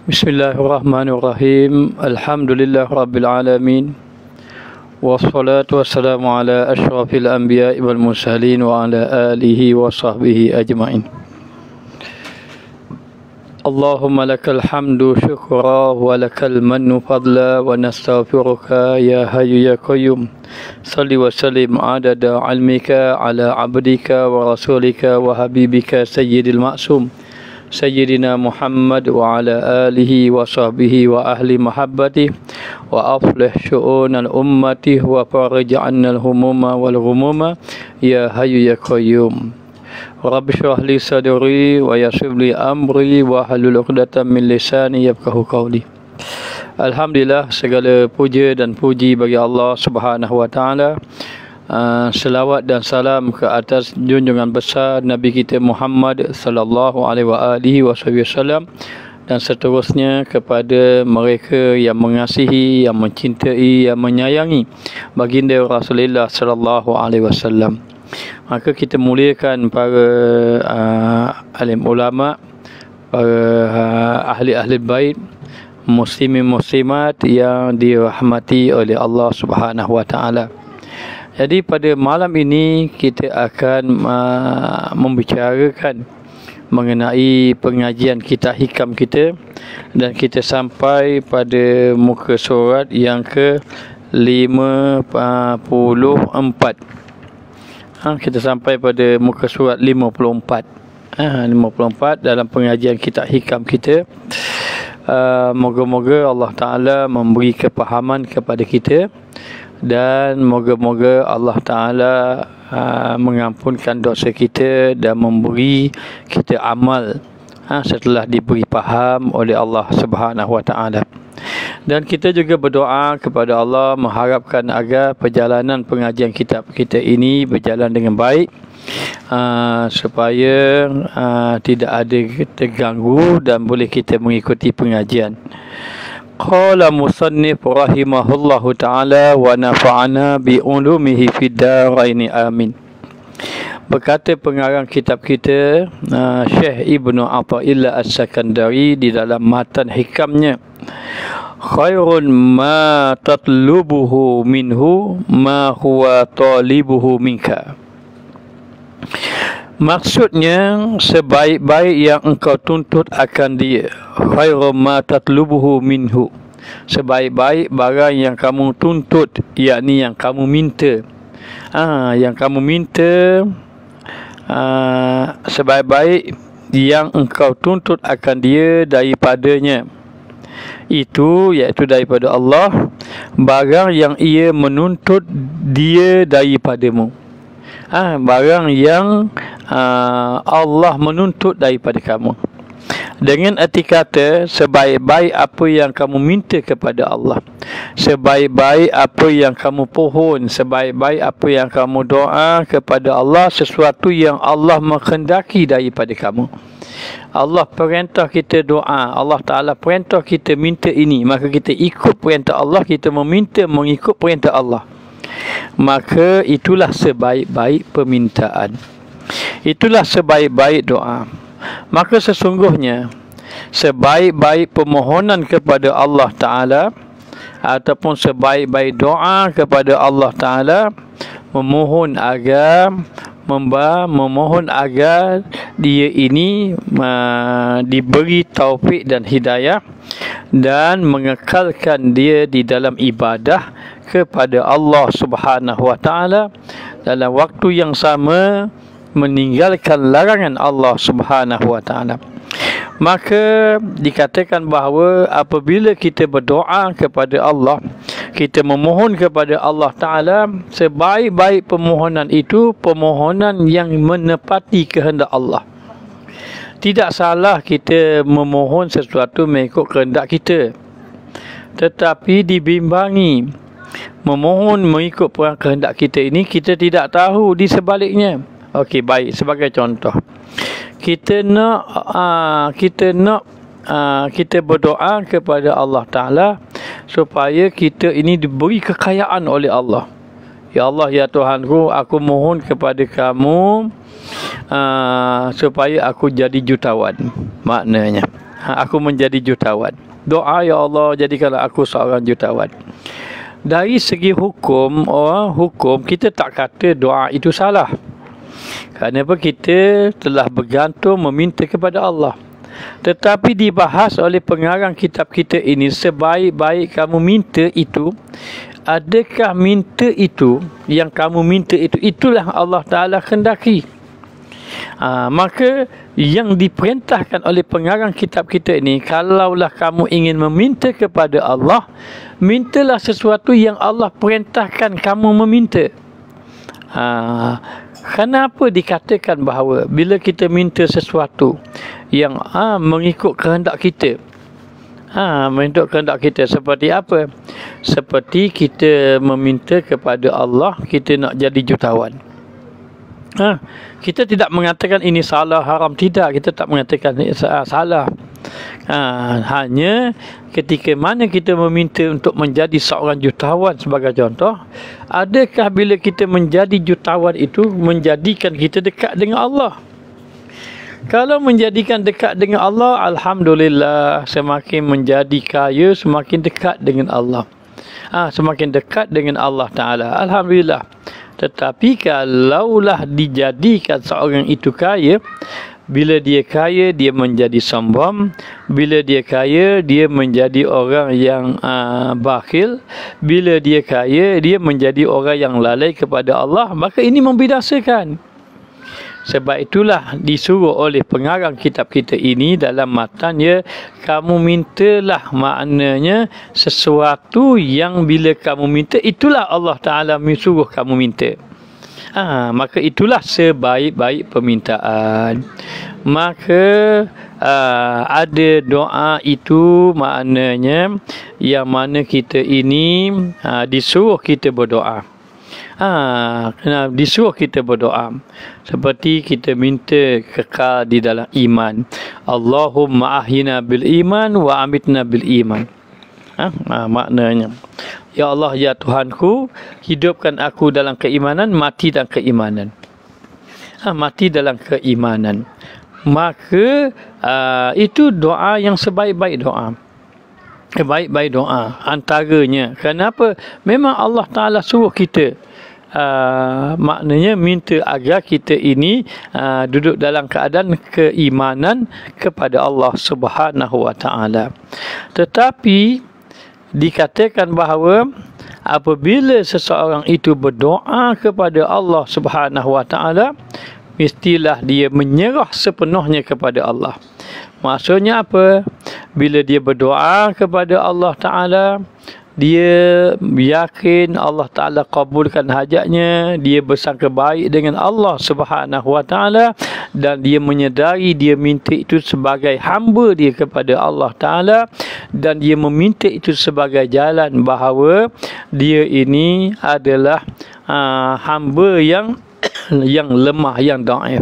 Bismillahirrahmanirrahim. Alhamdulillah Rabbil Alamin. Wassalatu wassalamu ala ashrafil anbiya wal mursalin wa ala alihi wa sahbihi ajma'in. Allahumma lakal hamdu syukra wa lakal mannu fadla wa nastaghfiruka ya hayyu ya qayyum. Salli wa sallim adada ilmika ala abdika wa rasulika wa habibika sayyidil ma'sum Sayyidina Muhammad wa ala alihi wa sahbihi wa ahli mahabbati wa aflih syu'unal ummati wa farij 'annal humuma wal ghumuma ya hayyu ya qayyum. Rabbi shrah li sadri wa yassir li amri wa hlul 'uqdatam min lisani yafqahu qawli. Alhamdulillah, segala puja dan puji bagi Allah Subhanahu wa taala. Selawat dan salam ke atas junjungan besar Nabi kita Muhammad sallallahu alaihi wasallam dan seterusnya kepada mereka yang mengasihi, yang mencintai, yang menyayangi baginda Rasulullah sallallahu alaihi wasallam. Maka kita muliakan para alim ulama, para ahli-ahli bait, muslimin muslimat yang dirahmati oleh Allah Subhanahu wa taala. Jadi pada malam ini kita akan membicarakan mengenai pengajian kitab hikam kita, dan kita sampai pada muka surat yang ke-54. Kita sampai pada muka surat 54. 54 dalam pengajian kitab hikam kita. Moga-moga Allah Ta'ala memberi kepahaman kepada kita, dan moga-moga Allah Ta'ala mengampunkan dosa kita dan memberi kita amal setelah diberi faham oleh Allah Subhanahu wa Ta'ala. Dan kita juga berdoa kepada Allah mengharapkan agar perjalanan pengajian kitab kita ini berjalan dengan baik, supaya tidak ada terganggu dan boleh kita mengikuti pengajian. Qala musannif rahimahullahu ta'ala wa nafa'ana bi ulumihi fid daraini amin. Berkata pengarang kitab kita, Syekh Ibnu Athaillah As-Sakandari, di dalam matan hikamnya, khairun ma tatlubuhu minhu ma huwa talibuhu minka. Maksudnya, sebaik-baik yang engkau tuntut akan dia. Khairu ma tatlubuhu minhu. Sebaik-baik barang yang kamu tuntut, yakni yang kamu minta. Yang kamu minta, sebaik-baik yang engkau tuntut akan dia daripadanya. Itu iaitu daripada Allah, barang yang ia menuntut dia daripadamu. Barang yang Allah menuntut daripada kamu. Dengan erti kata, sebaik-baik apa yang kamu minta kepada Allah, sebaik-baik apa yang kamu pohon, sebaik-baik apa yang kamu doa kepada Allah, sesuatu yang Allah menghendaki daripada kamu. Allah perintah kita doa, Allah Ta'ala perintah kita minta ini, maka kita ikut perintah Allah, kita meminta mengikut perintah Allah. Maka itulah sebaik-baik permintaan, itulah sebaik-baik doa. Maka sesungguhnya sebaik-baik permohonan kepada Allah Ta'ala ataupun sebaik-baik doa kepada Allah Ta'ala, memohon agar dia ini diberi taufik dan hidayah, dan mengekalkan dia di dalam ibadah kepada Allah Subhanahu wa Ta'ala, dalam waktu yang sama meninggalkan larangan Allah Subhanahu wa Ta'ala. Maka dikatakan bahawa apabila kita berdoa kepada Allah, kita memohon kepada Allah Ta'ala, sebaik-baik permohonan itu permohonan yang menepati kehendak Allah. Tidak salah kita memohon sesuatu mengikut kehendak kita, tetapi dibimbangi memohon mengikut kehendak kita ini, kita tidak tahu di sebaliknya. Okey, baik, sebagai contoh, kita berdoa kepada Allah Ta'ala supaya kita ini diberi kekayaan oleh Allah. Ya Allah, ya Tuhanku, aku mohon kepada kamu supaya aku jadi jutawan. Maknanya aku menjadi jutawan. Doa, ya Allah, jadikanlah aku seorang jutawan. Dari segi hukum, hukum kita tak kata doa itu salah. Kerana apa? Kita telah bergantung meminta kepada Allah. Tetapi dibahas oleh pengarang kitab kita ini, sebaik-baik kamu minta itu, adakah minta itu yang kamu minta itu, itulah Allah Ta'ala kendaki. Maka yang diperintahkan oleh pengarang kitab kita ini, kalaulah kamu ingin meminta kepada Allah, mintalah sesuatu yang Allah perintahkan kamu meminta. Kenapa dikatakan bahawa bila kita minta sesuatu yang mengikut kehendak kita, mengikut kehendak kita, seperti apa? Seperti kita meminta kepada Allah, kita nak jadi jutawan. Kita tidak mengatakan ini salah, haram, tidak. Kita tak mengatakan salah. Hanya ketika mana kita meminta untuk menjadi seorang jutawan sebagai contoh, adakah bila kita menjadi jutawan itu menjadikan kita dekat dengan Allah? Kalau menjadikan dekat dengan Allah, alhamdulillah, semakin menjadi kaya, semakin dekat dengan Allah. Semakin dekat dengan Allah Ta'ala, alhamdulillah. Tetapi kalaulah dijadikan seorang itu kaya, bila dia kaya, dia menjadi sombong. Bila dia kaya, dia menjadi orang yang bakhil. Bila dia kaya, dia menjadi orang yang lalai kepada Allah. Maka ini membinasakan. Sebab itulah disuruh oleh pengarang kitab kita ini dalam matannya, kamu mintalah, maknanya sesuatu yang bila kamu minta, itulah Allah Ta'ala suruh kamu minta. Maka itulah sebaik-baik permintaan. Maka ada doa itu, maknanya yang mana kita ini disuruh kita berdoa. Kena disuruh kita berdoa. Seperti kita minta kekal di dalam iman. Allahumma ahyina bil iman wa amitna bil iman. Maknanya, ya Allah, ya Tuhanku, hidupkan aku dalam keimanan, mati dalam keimanan. Mati dalam keimanan. Maka itu doa yang sebaik-baik doa. Baik-baik doa antaranya. Kenapa? Memang Allah Ta'ala suruh kita, maknanya minta agar kita ini duduk dalam keadaan keimanan kepada Allah Subhanahu wa Ta'ala. Tetapi dikatakan bahawa apabila seseorang itu berdoa kepada Allah Subhanahu wa Ta'ala, mestilah dia menyerah sepenuhnya kepada Allah. Maksudnya apa? Bila dia berdoa kepada Allah Ta'ala, dia yakin Allah Ta'ala kabulkan hajatnya, dia bersangka baik dengan Allah Subhanahu wa Ta'ala, dan dia menyedari dia minta itu sebagai hamba dia kepada Allah Ta'ala, dan dia meminta itu sebagai jalan bahawa dia ini adalah hamba yang lemah, yang dhaif.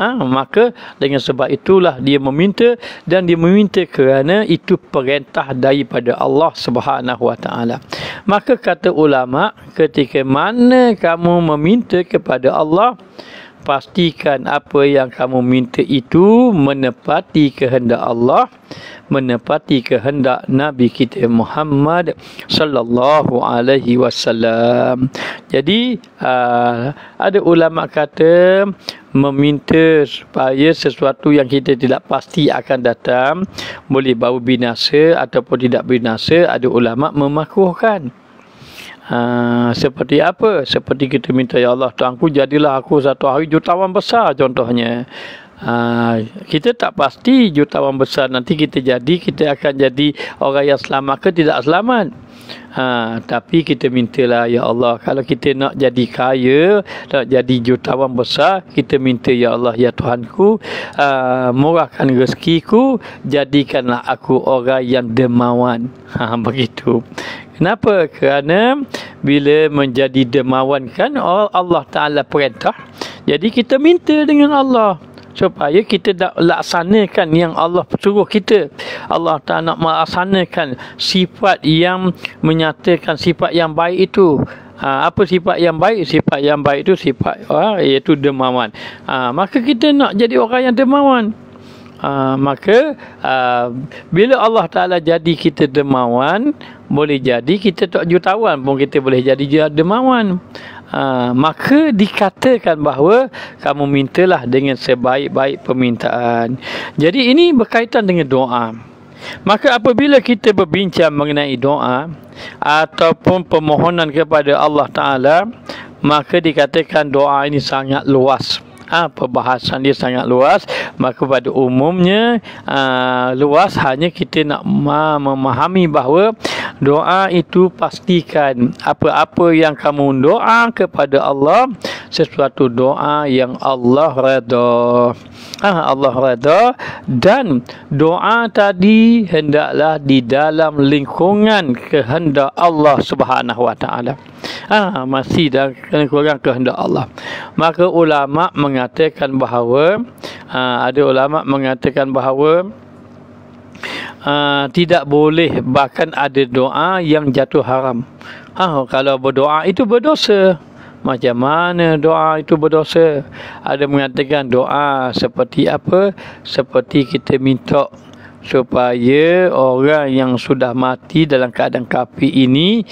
Maka dengan sebab itulah dia meminta, dan dia meminta kerana itu perintah daripada Allah Subhanahu wa Ta'ala. Maka kata ulama, ketika mana kamu meminta kepada Allah, pastikan apa yang kamu minta itu menepati kehendak Allah, menepati kehendak Nabi kita Muhammad sallallahu alaihi wasallam. Jadi ada ulama kata meminta supaya sesuatu yang kita tidak pasti akan datang, boleh bawa binasa ataupun tidak binasa, ada ulama memakruhkan. Seperti apa? Seperti kita minta, ya Allah Tuhanku, jadilah aku satu hari jutawan besar contohnya. Kita tak pasti jutawan besar nanti kita jadi, kita akan jadi orang yang selamat ke tidak selamat. Tapi kita mintalah, ya Allah, kalau kita nak jadi kaya, nak jadi jutawan besar, kita minta, ya Allah, ya Tuhanku, murahkan rezekiku, jadikanlah aku orang yang dermawan. Begitu. Kenapa? Kerana bila menjadi dermawan kan Allah Ta'ala perintah, jadi kita minta dengan Allah supaya kita nak laksanakan yang Allah suruh kita. Allah Ta'ala nak melaksanakan sifat yang menyatakan sifat yang baik itu. Apa sifat yang baik? Sifat yang baik itu sifat iaitu dermawan. Maka kita nak jadi orang yang dermawan. Maka bila Allah Ta'ala jadi kita dermawan, boleh jadi kita tak jutawan pun kita boleh jadi dermawan. Maka dikatakan bahawa kamu mintalah dengan sebaik-baik permintaan. Jadi ini berkaitan dengan doa. Maka apabila kita berbincang mengenai doa ataupun permohonan kepada Allah Ta'ala, maka dikatakan doa ini sangat luas. Perbahasan dia sangat luas. Maka pada umumnya luas, hanya kita nak memahami bahawa doa itu pastikan apa-apa yang kamu doa kepada Allah, sesuatu doa yang Allah redha. Allah redha, dan doa tadi hendaklah di dalam lingkungan kehendak Allah Subhanahu Wa Taala. Masih dalam lingkungan kehendak Allah. Maka ulama mengatakan bahawa ada ulama mengatakan bahawa tidak boleh, bahkan ada doa yang jatuh haram. Kalau berdoa itu berdosa. Macam mana doa itu berdosa? Ada mengatakan doa seperti apa? Seperti kita minta supaya orang yang sudah mati dalam keadaan kafir ini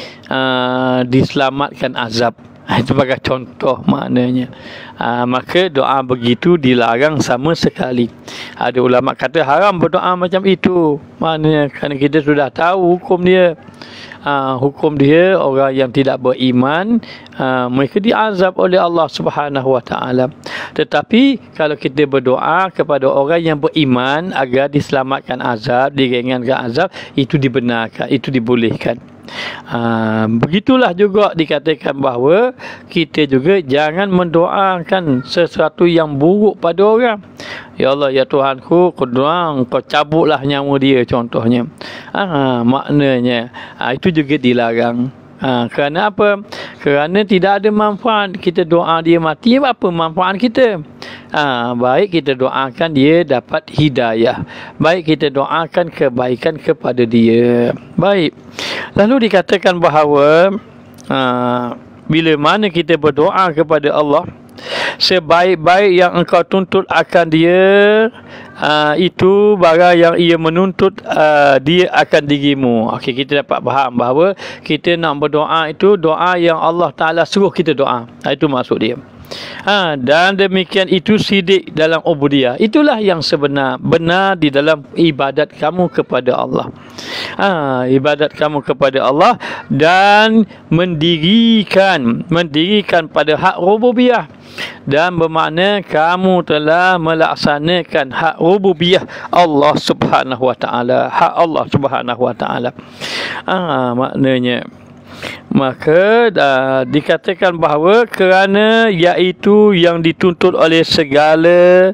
diselamatkan azab. Itu sebagai contoh maknanya. Maka doa begitu dilarang sama sekali. Ada ulama kata haram berdoa macam itu. Maknanya kerana kita sudah tahu hukum dia. Hukum dia, orang yang tidak beriman, mereka diazab oleh Allah Subhanahu Wa Taala. Tetapi kalau kita berdoa kepada orang yang beriman agar diselamatkan azab, diringankan azab, itu dibenarkan, itu dibolehkan. Begitulah juga dikatakan bahawa kita juga jangan mendoakan sesuatu yang buruk pada orang. Ya Allah, ya Tuhanku, kau cabutlah nyawa dia, contohnya. Maknanya itu juga dilarang. Kerana apa? Kerana tidak ada manfaat kita doa dia mati. Apa manfaat kita? Baik kita doakan dia dapat hidayah, baik kita doakan kebaikan kepada dia. Baik. Lalu dikatakan bahawa bila mana kita berdoa kepada Allah, sebaik-baik yang engkau tuntut akan dia, itu barang yang ia menuntut dia akan dirimu. Okey, kita dapat faham bahawa kita nak berdoa itu doa yang Allah Ta'ala suruh kita doa. Itu maksud dia. Dan demikian itu sidik dalam ubudiyah. Itulah yang sebenar, benar di dalam ibadat kamu kepada Allah. Ibadat kamu kepada Allah dan mendirikan pada hak rububiyah, dan bermakna kamu telah melaksanakan hak rububiyah Allah Subhanahu Wa Taala, hak Allah Subhanahu Wa Taala. Maknanya maka dikatakan bahawa kerana iaitu yang dituntut oleh segala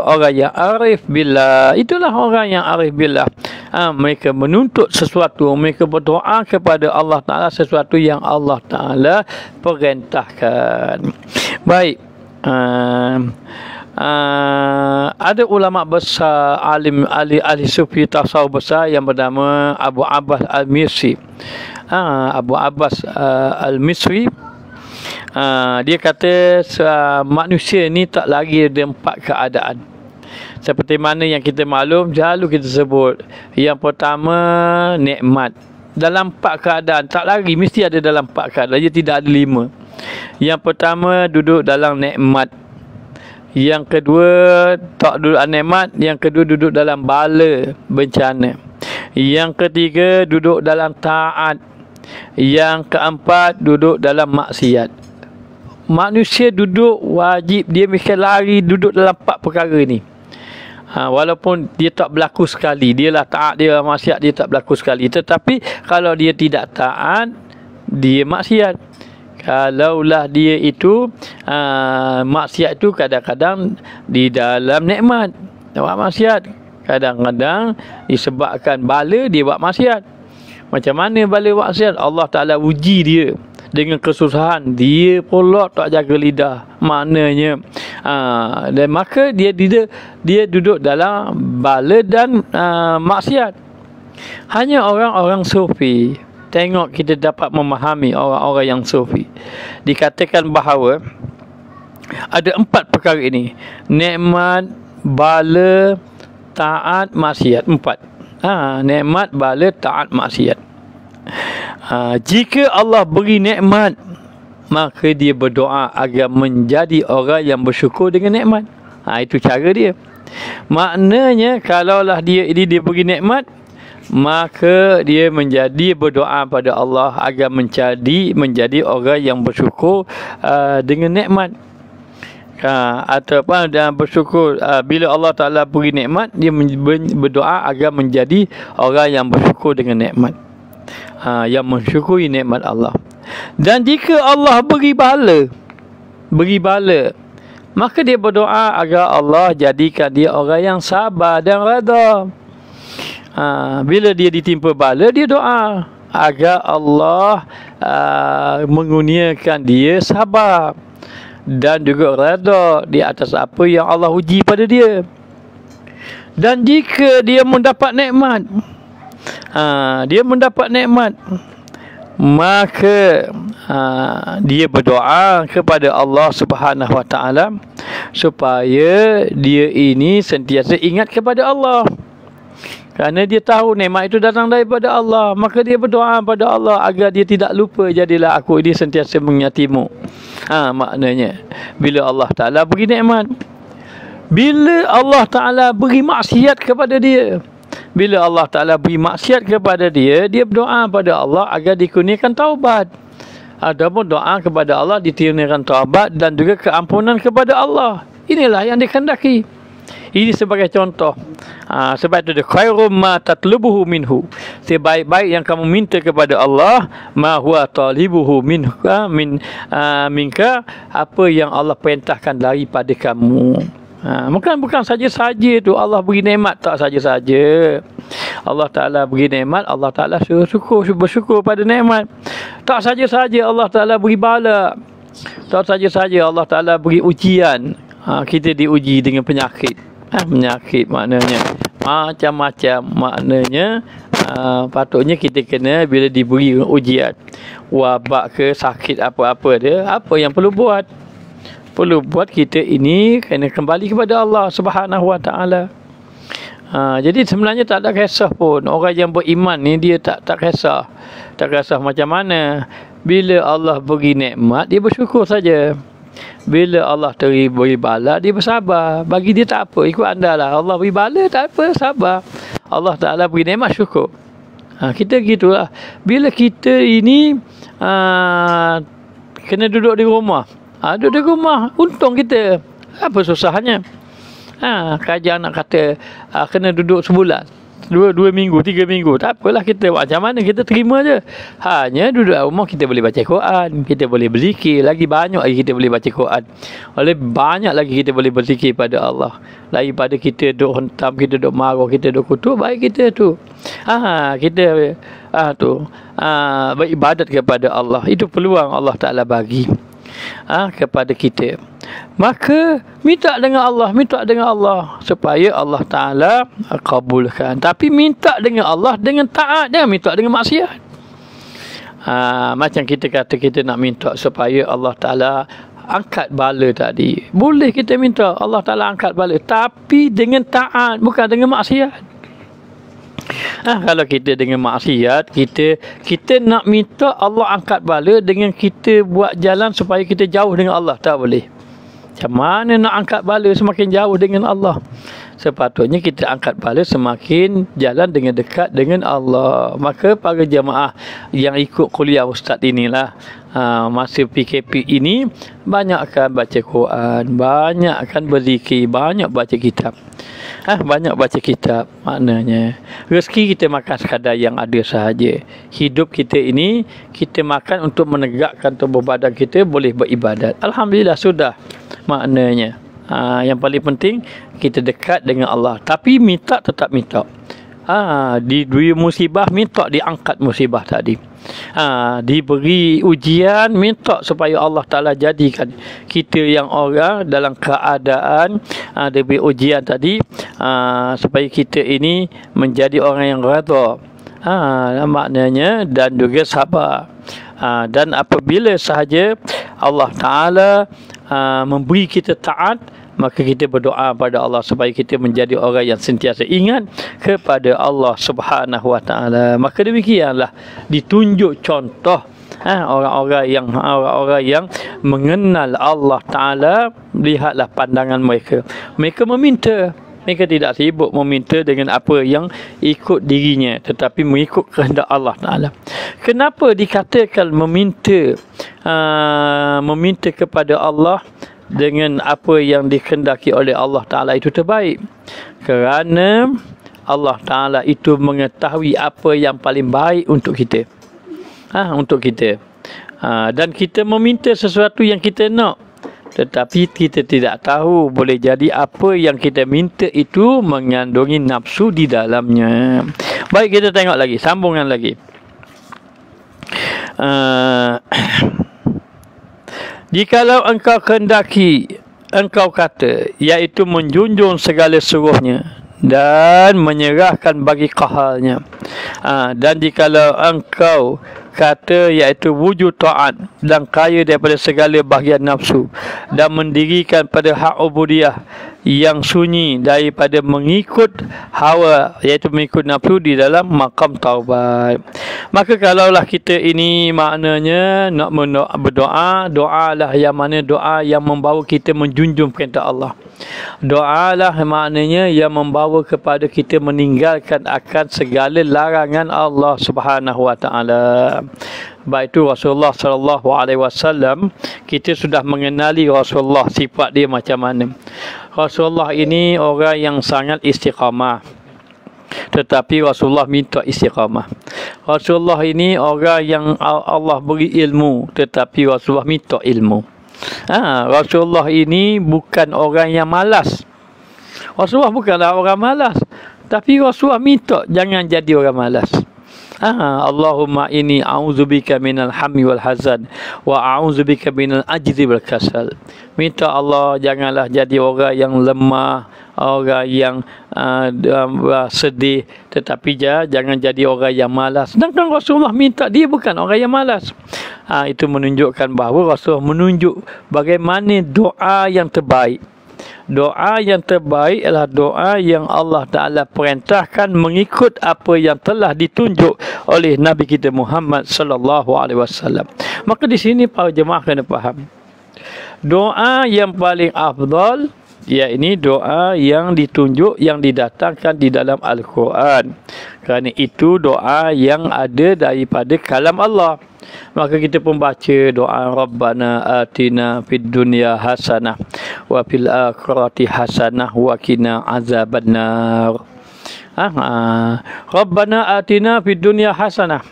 orang yang arif billah. Itulah orang yang arif billah. Mereka menuntut sesuatu, mereka berdoa kepada Allah Ta'ala sesuatu yang Allah Ta'ala perintahkan. Baik. Ada ulama besar, ahli sufi tasawuf besar yang bernama Abu Abbas Al-Misri. Abu Abbas Al-Misri, dia kata manusia ni tak lagi ada 4 keadaan. Seperti mana yang kita maklum, selalu kita sebut. Yang pertama, nikmat. Dalam 4 keadaan, tak lagi, mesti ada dalam 4 keadaan. Dia tidak ada 5. Yang pertama, duduk dalam nikmat. Yang kedua, tak duduk dalam nikmat. Yang kedua, duduk dalam bala, bencana. Yang ketiga, duduk dalam taat. Yang keempat, duduk dalam maksiat. Manusia duduk wajib, dia mesti lari duduk dalam 4 perkara ni. Walaupun dia tak berlaku sekali, dia lah taat, dia lah maksiat, dia tak berlaku sekali. Tetapi kalau dia tidak taat, dia maksiat. Kalaulah dia itu maksiat itu kadang-kadang di dalam nikmat, dia buat maksiat. Kadang-kadang disebabkan bala, dia buat maksiat. Macam mana bala maksiat? Allah Ta'ala uji dia dengan kesusahan. Dia pula tak jaga lidah. Maknanya dan maka dia duduk dalam bala dan maksiat. Hanya orang-orang sufi, tengok kita dapat memahami orang-orang yang sufi. Dikatakan bahawa ada 4 perkara ini: nikmat, bala, taat, maksiat. 4. Nikmat, bala, taat, maksiat. Jika Allah beri nikmat, maka dia berdoa agar menjadi orang yang bersyukur dengan nikmat. Itu cara dia. Maknanya kalaulah dia beri nikmat, maka dia berdoa pada Allah agar menjadi orang yang bersyukur dengan nikmat. Ataupun dan bersyukur bila Allah Ta'ala beri nikmat, dia berdoa agar menjadi orang yang bersyukur dengan nikmat, yang mensyukuri nikmat Allah. Dan jika Allah beri bala, maka dia berdoa agar Allah jadikan dia orang yang sabar dan redha. Bila dia ditimpa bala, dia doa agar Allah mengurniakan dia sabar dan juga redha di atas apa yang Allah uji pada dia. Dan jika dia mendapat nikmat, maka dia berdoa kepada Allah Subhanahu Wa Taala supaya dia ini sentiasa ingat kepada Allah. Kerana dia tahu nikmat itu datang daripada Allah, maka dia berdoa pada Allah agar dia tidak lupa, jadilah aku ini sentiasa mengingatimu. Maknanya bila Allah Ta'ala beri nikmat, bila Allah Ta'ala beri maksiat kepada dia, bila Allah Ta'ala beri maksiat kepada dia, dia berdoa pada Allah agar dikurniakan taubat. Ataupun doa kepada Allah dikurniakan taubat dan juga keampunan kepada Allah. Inilah yang dikehendaki. Ini sebagai contoh. Sebab itu khairum ma tatlubuhu minhu, sebaik-baik yang kamu minta kepada Allah, ma huwa talibuhu minka, minka, apa yang Allah perintahkan daripada kamu. Bukan saja-saja tu Allah beri nikmat, tak saja-saja. Allah Ta'ala beri nikmat, Allah Ta'ala bersyukur pada nikmat. Tak saja-saja Allah Ta'ala beri bala, tak saja-saja Allah Ta'ala beri ujian. Kita diuji dengan penyakit. Penyakit maknanya macam-macam. Maknanya patutnya kita kena, bila diberi ujian, wabak ke sakit apa-apa dia, apa yang perlu buat? Perlu buat kita ini kena kembali kepada Allah Subhanahu Wa Taala. Jadi sebenarnya tak ada kisah pun. Orang yang beriman ni dia tak kisah. Tak kisah macam mana. Bila Allah beri nikmat, dia bersyukur saja. Bila Allah beri bala, dia bersabar. Bagi dia tak apa, ikut anda lah. Allah beri bala, tak apa, sabar. Allah Ta'ala beri nikmat, syukur. Kita gitulah. Bila kita ini kena duduk di rumah, duduk di rumah, untung kita. Apa susahnya? Kerajaan nak kata kena duduk sebulan, 2 minggu, 3 minggu, tak apalah, kita macam mana kita terima je. Hanya duduk di rumah kita boleh baca Quran, kita boleh berzikir, lagi banyak lagi kita boleh baca Quran, banyak lagi kita boleh berzikir pada Allah daripada kita duduk hentam, kita duduk marah, kita duduk kutuk. Baik kita tu kita beribadat kepada Allah. Itu peluang Allah Ta'ala bagi kepada kita. Maka minta dengan Allah supaya Allah Ta'ala kabulkan. Tapi minta dengan Allah dengan taat, jangan minta dengan maksiat. Macam kita kata kita nak minta supaya Allah Ta'ala angkat bala tadi, boleh kita minta Allah Ta'ala angkat bala, tapi dengan taat, bukan dengan maksiat. Kalau kita dengan maksiat, kita nak minta Allah angkat bala dengan kita buat jalan supaya kita jauh dengan Allah, tak boleh. Macam mana nak angkat bala semakin jauh dengan Allah? Sepatutnya kita angkat bala semakin jalan dengan dekat dengan Allah. Maka para jemaah yang ikut kuliah ustaz inilah, masa PKP ini, banyakkan baca Quran, banyakkan berzikir, banyak baca kitab. Banyak baca kitab. Maknanya rezeki kita makan sekadar yang ada sahaja. Hidup kita ini kita makan untuk menegakkan tubuh badan kita boleh beribadat. Alhamdulillah sudah. Maknanya yang paling penting kita dekat dengan Allah. Tapi minta, tetap minta. Diberi musibah, minta diangkat musibah tadi. Diberi ujian, minta supaya Allah Ta'ala jadikan kita yang orang dalam keadaan diberi ujian tadi, supaya kita ini menjadi orang yang redha, maknanya, dan juga sabar. Dan apabila sahaja Allah Ta'ala memberi kita taat, maka kita berdoa pada Allah supaya kita menjadi orang yang sentiasa ingat kepada Allah Subhanahu Wa Taala. Maka demikianlah ditunjuk contoh orang-orang yang mengenal Allah Taala. Lihatlah pandangan mereka. Mereka meminta. Mereka tidak sibuk meminta dengan apa yang ikut dirinya, tetapi mengikut kehendak Allah Ta'ala. Kenapa dikatakan meminta kepada Allah dengan apa yang dikehendaki oleh Allah Ta'ala itu terbaik? Kerana Allah Ta'ala itu mengetahui apa yang paling baik untuk kita. Untuk kita. Dan kita meminta sesuatu yang kita nak. Tetapi kita tidak tahu, boleh jadi apa yang kita minta itu mengandungi nafsu di dalamnya. Baik, kita tengok lagi, sambungan lagi. Jikalau engkau kehendaki, engkau kata, iaitu menjunjung segala suruhnya dan menyerahkan bagi qaharnya. Dan jikalau engkau kata, iaitu wujud taat dan kaya daripada segala bahagian nafsu dan mendirikan pada hak ubudiyah yang sunyi daripada mengikut hawa, iaitu mengikut nafsu di dalam maqam taubat. Maka kalaulah kita ini maknanya nak berdoa, doalah yang mana doa yang membawa kita menjunjung perintah Allah. Doalah maknanya yang membawa kepada kita meninggalkan akan segala larangan Allah Subhanahu Wa Taala. Baik itu Rasulullah sallallahu alaihi wasallam, kita sudah mengenali Rasulullah, sifat dia macam mana. Rasulullah ini orang yang sangat istiqamah, tetapi Rasulullah minta istiqamah. Rasulullah ini orang yang Allah beri ilmu, tetapi Rasulullah minta ilmu. Rasulullah ini bukan orang yang malas. Rasulullah bukanlah orang malas, tapi Rasulullah minta jangan jadi orang malas. Allahumma inni a'udzubika minal hammi wal hazan wa a'udzubika minal ajzi wal kasal. Minta Allah janganlah jadi orang yang lemah, orang yang sedih, tetapi jangan jadi orang yang malas. Sedangkan Rasulullah minta dia bukan orang yang malas. Itu menunjukkan bahawa Rasulullah menunjuk bagaimana doa yang terbaik. Doa yang terbaik adalah doa yang Allah Ta'ala perintahkan mengikut apa yang telah ditunjuk oleh Nabi kita Muhammad sallallahu alaihi wasallam. Maka di sini para jemaah kena faham. Doa yang paling afdal, iaitu doa yang ditunjuk, yang didatangkan di dalam Al-Quran. Kerana itu doa yang ada daripada kalam Allah. Maka kita pun baca doa Rabbana atina fid dunya hasanah wa fil akhirati hasanah wa qina azabannar. Rabbana atina fid dunya hasanah.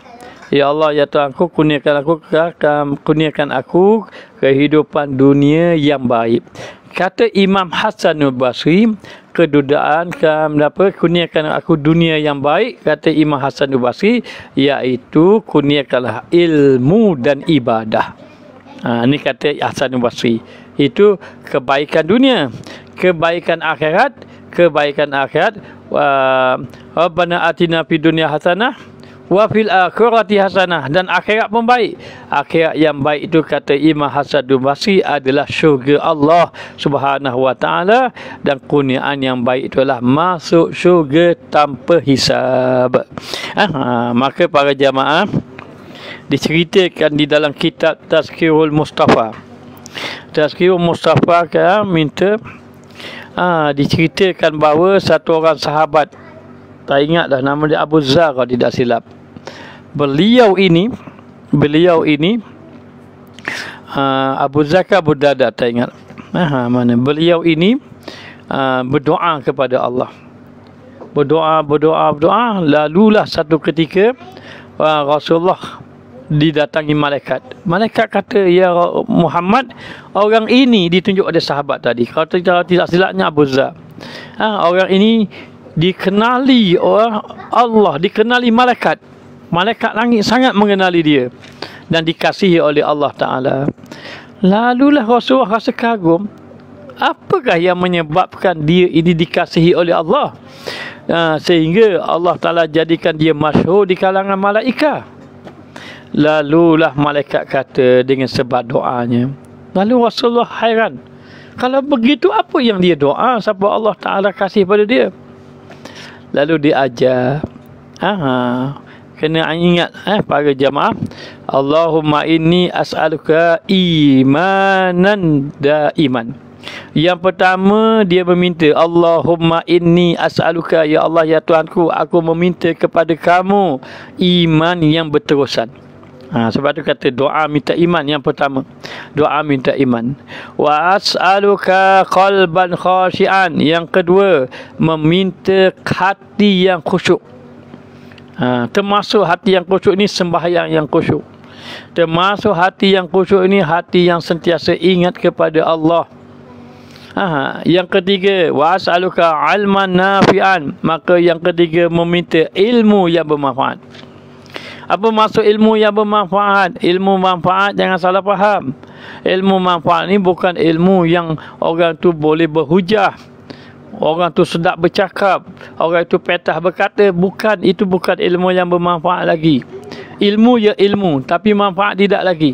Ya Allah, ya Tuhanku, kurniakan aku kehidupan dunia yang baik. Kata Imam Hasanul Basri, kurniakan aku dunia yang baik, kata Imam Hasanul Basri, iaitu kurniakanlah ilmu dan ibadah. Ini kata Hasanul Basri. Itu kebaikan dunia, kebaikan akhirat. Rabbana atina fid dunya hasanah wa fil akhirati hasanah, dan akhirat pun baik. Akhirat yang baik itu kata Imam Hasanul Basri adalah syurga Allah Subhanahu Wa Taala, dan kurniaan yang baik itu adalah masuk syurga tanpa hisab. Maka para jamaah, diceritakan di dalam kitab Tazkirul Mustafa. Tazkirul Mustafa minta diceritakan bahawa satu orang sahabat, tak ingat dah nama dia, Abu Zar kalau tidak silap. Beliau ini Abu Zar ke Abu Darda, tak ingat mana. Beliau ini berdoa kepada Allah. Berdoa. Lalulah satu ketika Rasulullah didatangi malaikat. Malaikat kata, ya Muhammad, orang ini ditunjuk oleh sahabat tadi. Kalau tidak silapnya Abu Zar. Orang ini dikenali oleh Allah, dikenali malaikat. Malaikat langit sangat mengenali dia dan dikasihi oleh Allah Ta'ala. Lalulah Rasulullah rasa kagum. Apakah yang menyebabkan dia ini dikasihi oleh Allah sehingga Allah Ta'ala jadikan dia masyhur di kalangan malaikat? Lalulah malaikat kata dengan sebab doanya. Lalu Rasulullah hairan. Kalau begitu, apa yang dia doa sampai Allah Ta'ala kasih pada dia? Lalu dia ajar. Kena ingat para jamaah. Allahumma inni as'aluka imanan daiman. Yang pertama dia meminta, Allahumma inni as'aluka, ya Allah ya Tuhanku, aku meminta kepada kamu iman yang berterusan. Sebab tu kata doa minta iman yang pertama. Doa minta iman. Wa as'aluka qalban khashian. Yang kedua, meminta hati yang khusyuk. Termasuk hati yang khusyuk ni sembahyang yang khusyuk. Termasuk hati yang khusyuk ni hati yang sentiasa ingat kepada Allah. Yang ketiga, wa as'aluka ilman nafi'an. Maka yang ketiga, meminta ilmu yang bermanfaat. Apa maksud ilmu yang bermanfaat? Ilmu manfaat jangan salah faham. Ilmu manfaat ni bukan ilmu yang orang tu boleh berhujah, orang tu sedap bercakap, orang itu petah berkata. Bukan, itu bukan ilmu yang bermanfaat lagi. Ilmu ya ilmu, tapi manfaat tidak lagi.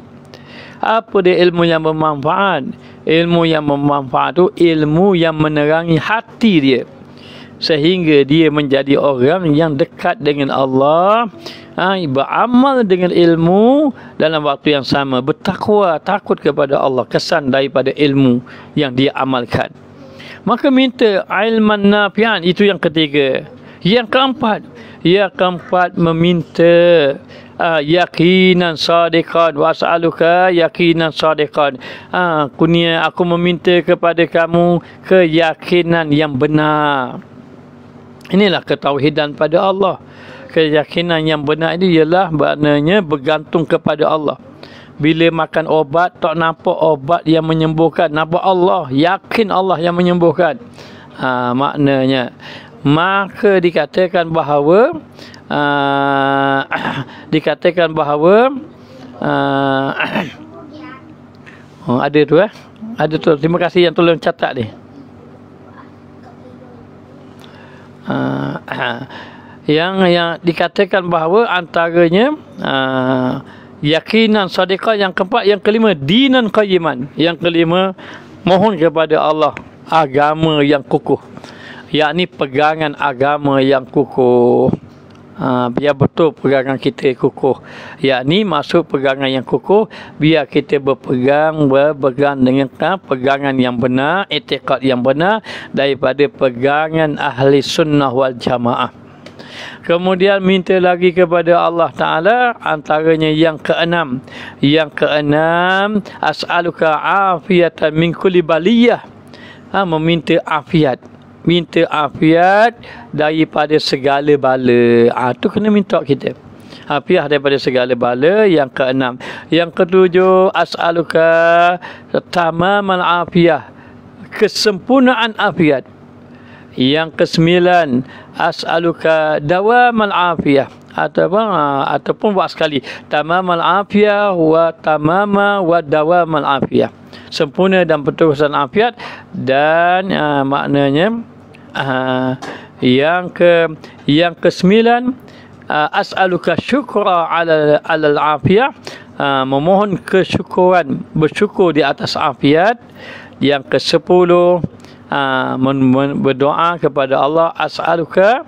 Apa dia ilmu yang bermanfaat? Ilmu yang bermanfaat tu ilmu yang menerangi hati dia, sehingga dia menjadi orang yang dekat dengan Allah, beramal dengan ilmu, dalam waktu yang sama bertakwa, takut kepada Allah, kesan daripada ilmu yang dia amalkan. Maka minta ilman nafi'an, itu yang ketiga. Yang keempat meminta yakinan sadiqan. Wa as'aluka yakinan sadiqan. Aku meminta kepada kamu keyakinan yang benar. Inilah ketauhidan pada Allah. Keyakinan yang benar ini ialah maknanya bergantung kepada Allah. Bila makan obat, tak nampak obat yang menyembuhkan, nampak Allah, yakin Allah yang menyembuhkan. Maknanya, maka dikatakan bahawa ada tu ada tu. Terima kasih yang tolong catat ni. Yang dikatakan bahawa antaranya yakinan sadiqah. Yang keempat, yang kelima dinan qayyiman. Yang kelima, mohon kepada Allah agama yang kukuh, yakni pegangan agama yang kukuh. Biar betul pegangan kita kukuh, yakni masuk pegangan yang kukuh, biar kita berpegang dengan pegangan yang benar, i'tiqad yang benar daripada pegangan ahli sunnah wal jamaah. Kemudian minta lagi kepada Allah Ta'ala, antaranya yang keenam. Yang keenam, as'aluka afiyatan min kulli baliyah. Meminta afiat. Minta afiat daripada segala bala. Itu kena minta kita. Afiat daripada segala bala. Yang keenam. Yang ketujuh, as'aluka tamamal afiyah. Kesempurnaan afiat. Yang kesembilan, as'aluka dawamal afiyah. Ataupun buat sekali, tamamal afiyah wa tamama wa dawamal afiyah. Sempurna dan berterusan afiat. Dan maknanya yang kesembilan, as'aluka syukra ala afiyah. Memohon kesyukuran, bersyukur di atas afiat. Yang kesepuluh, berdoa kepada Allah, as'aluka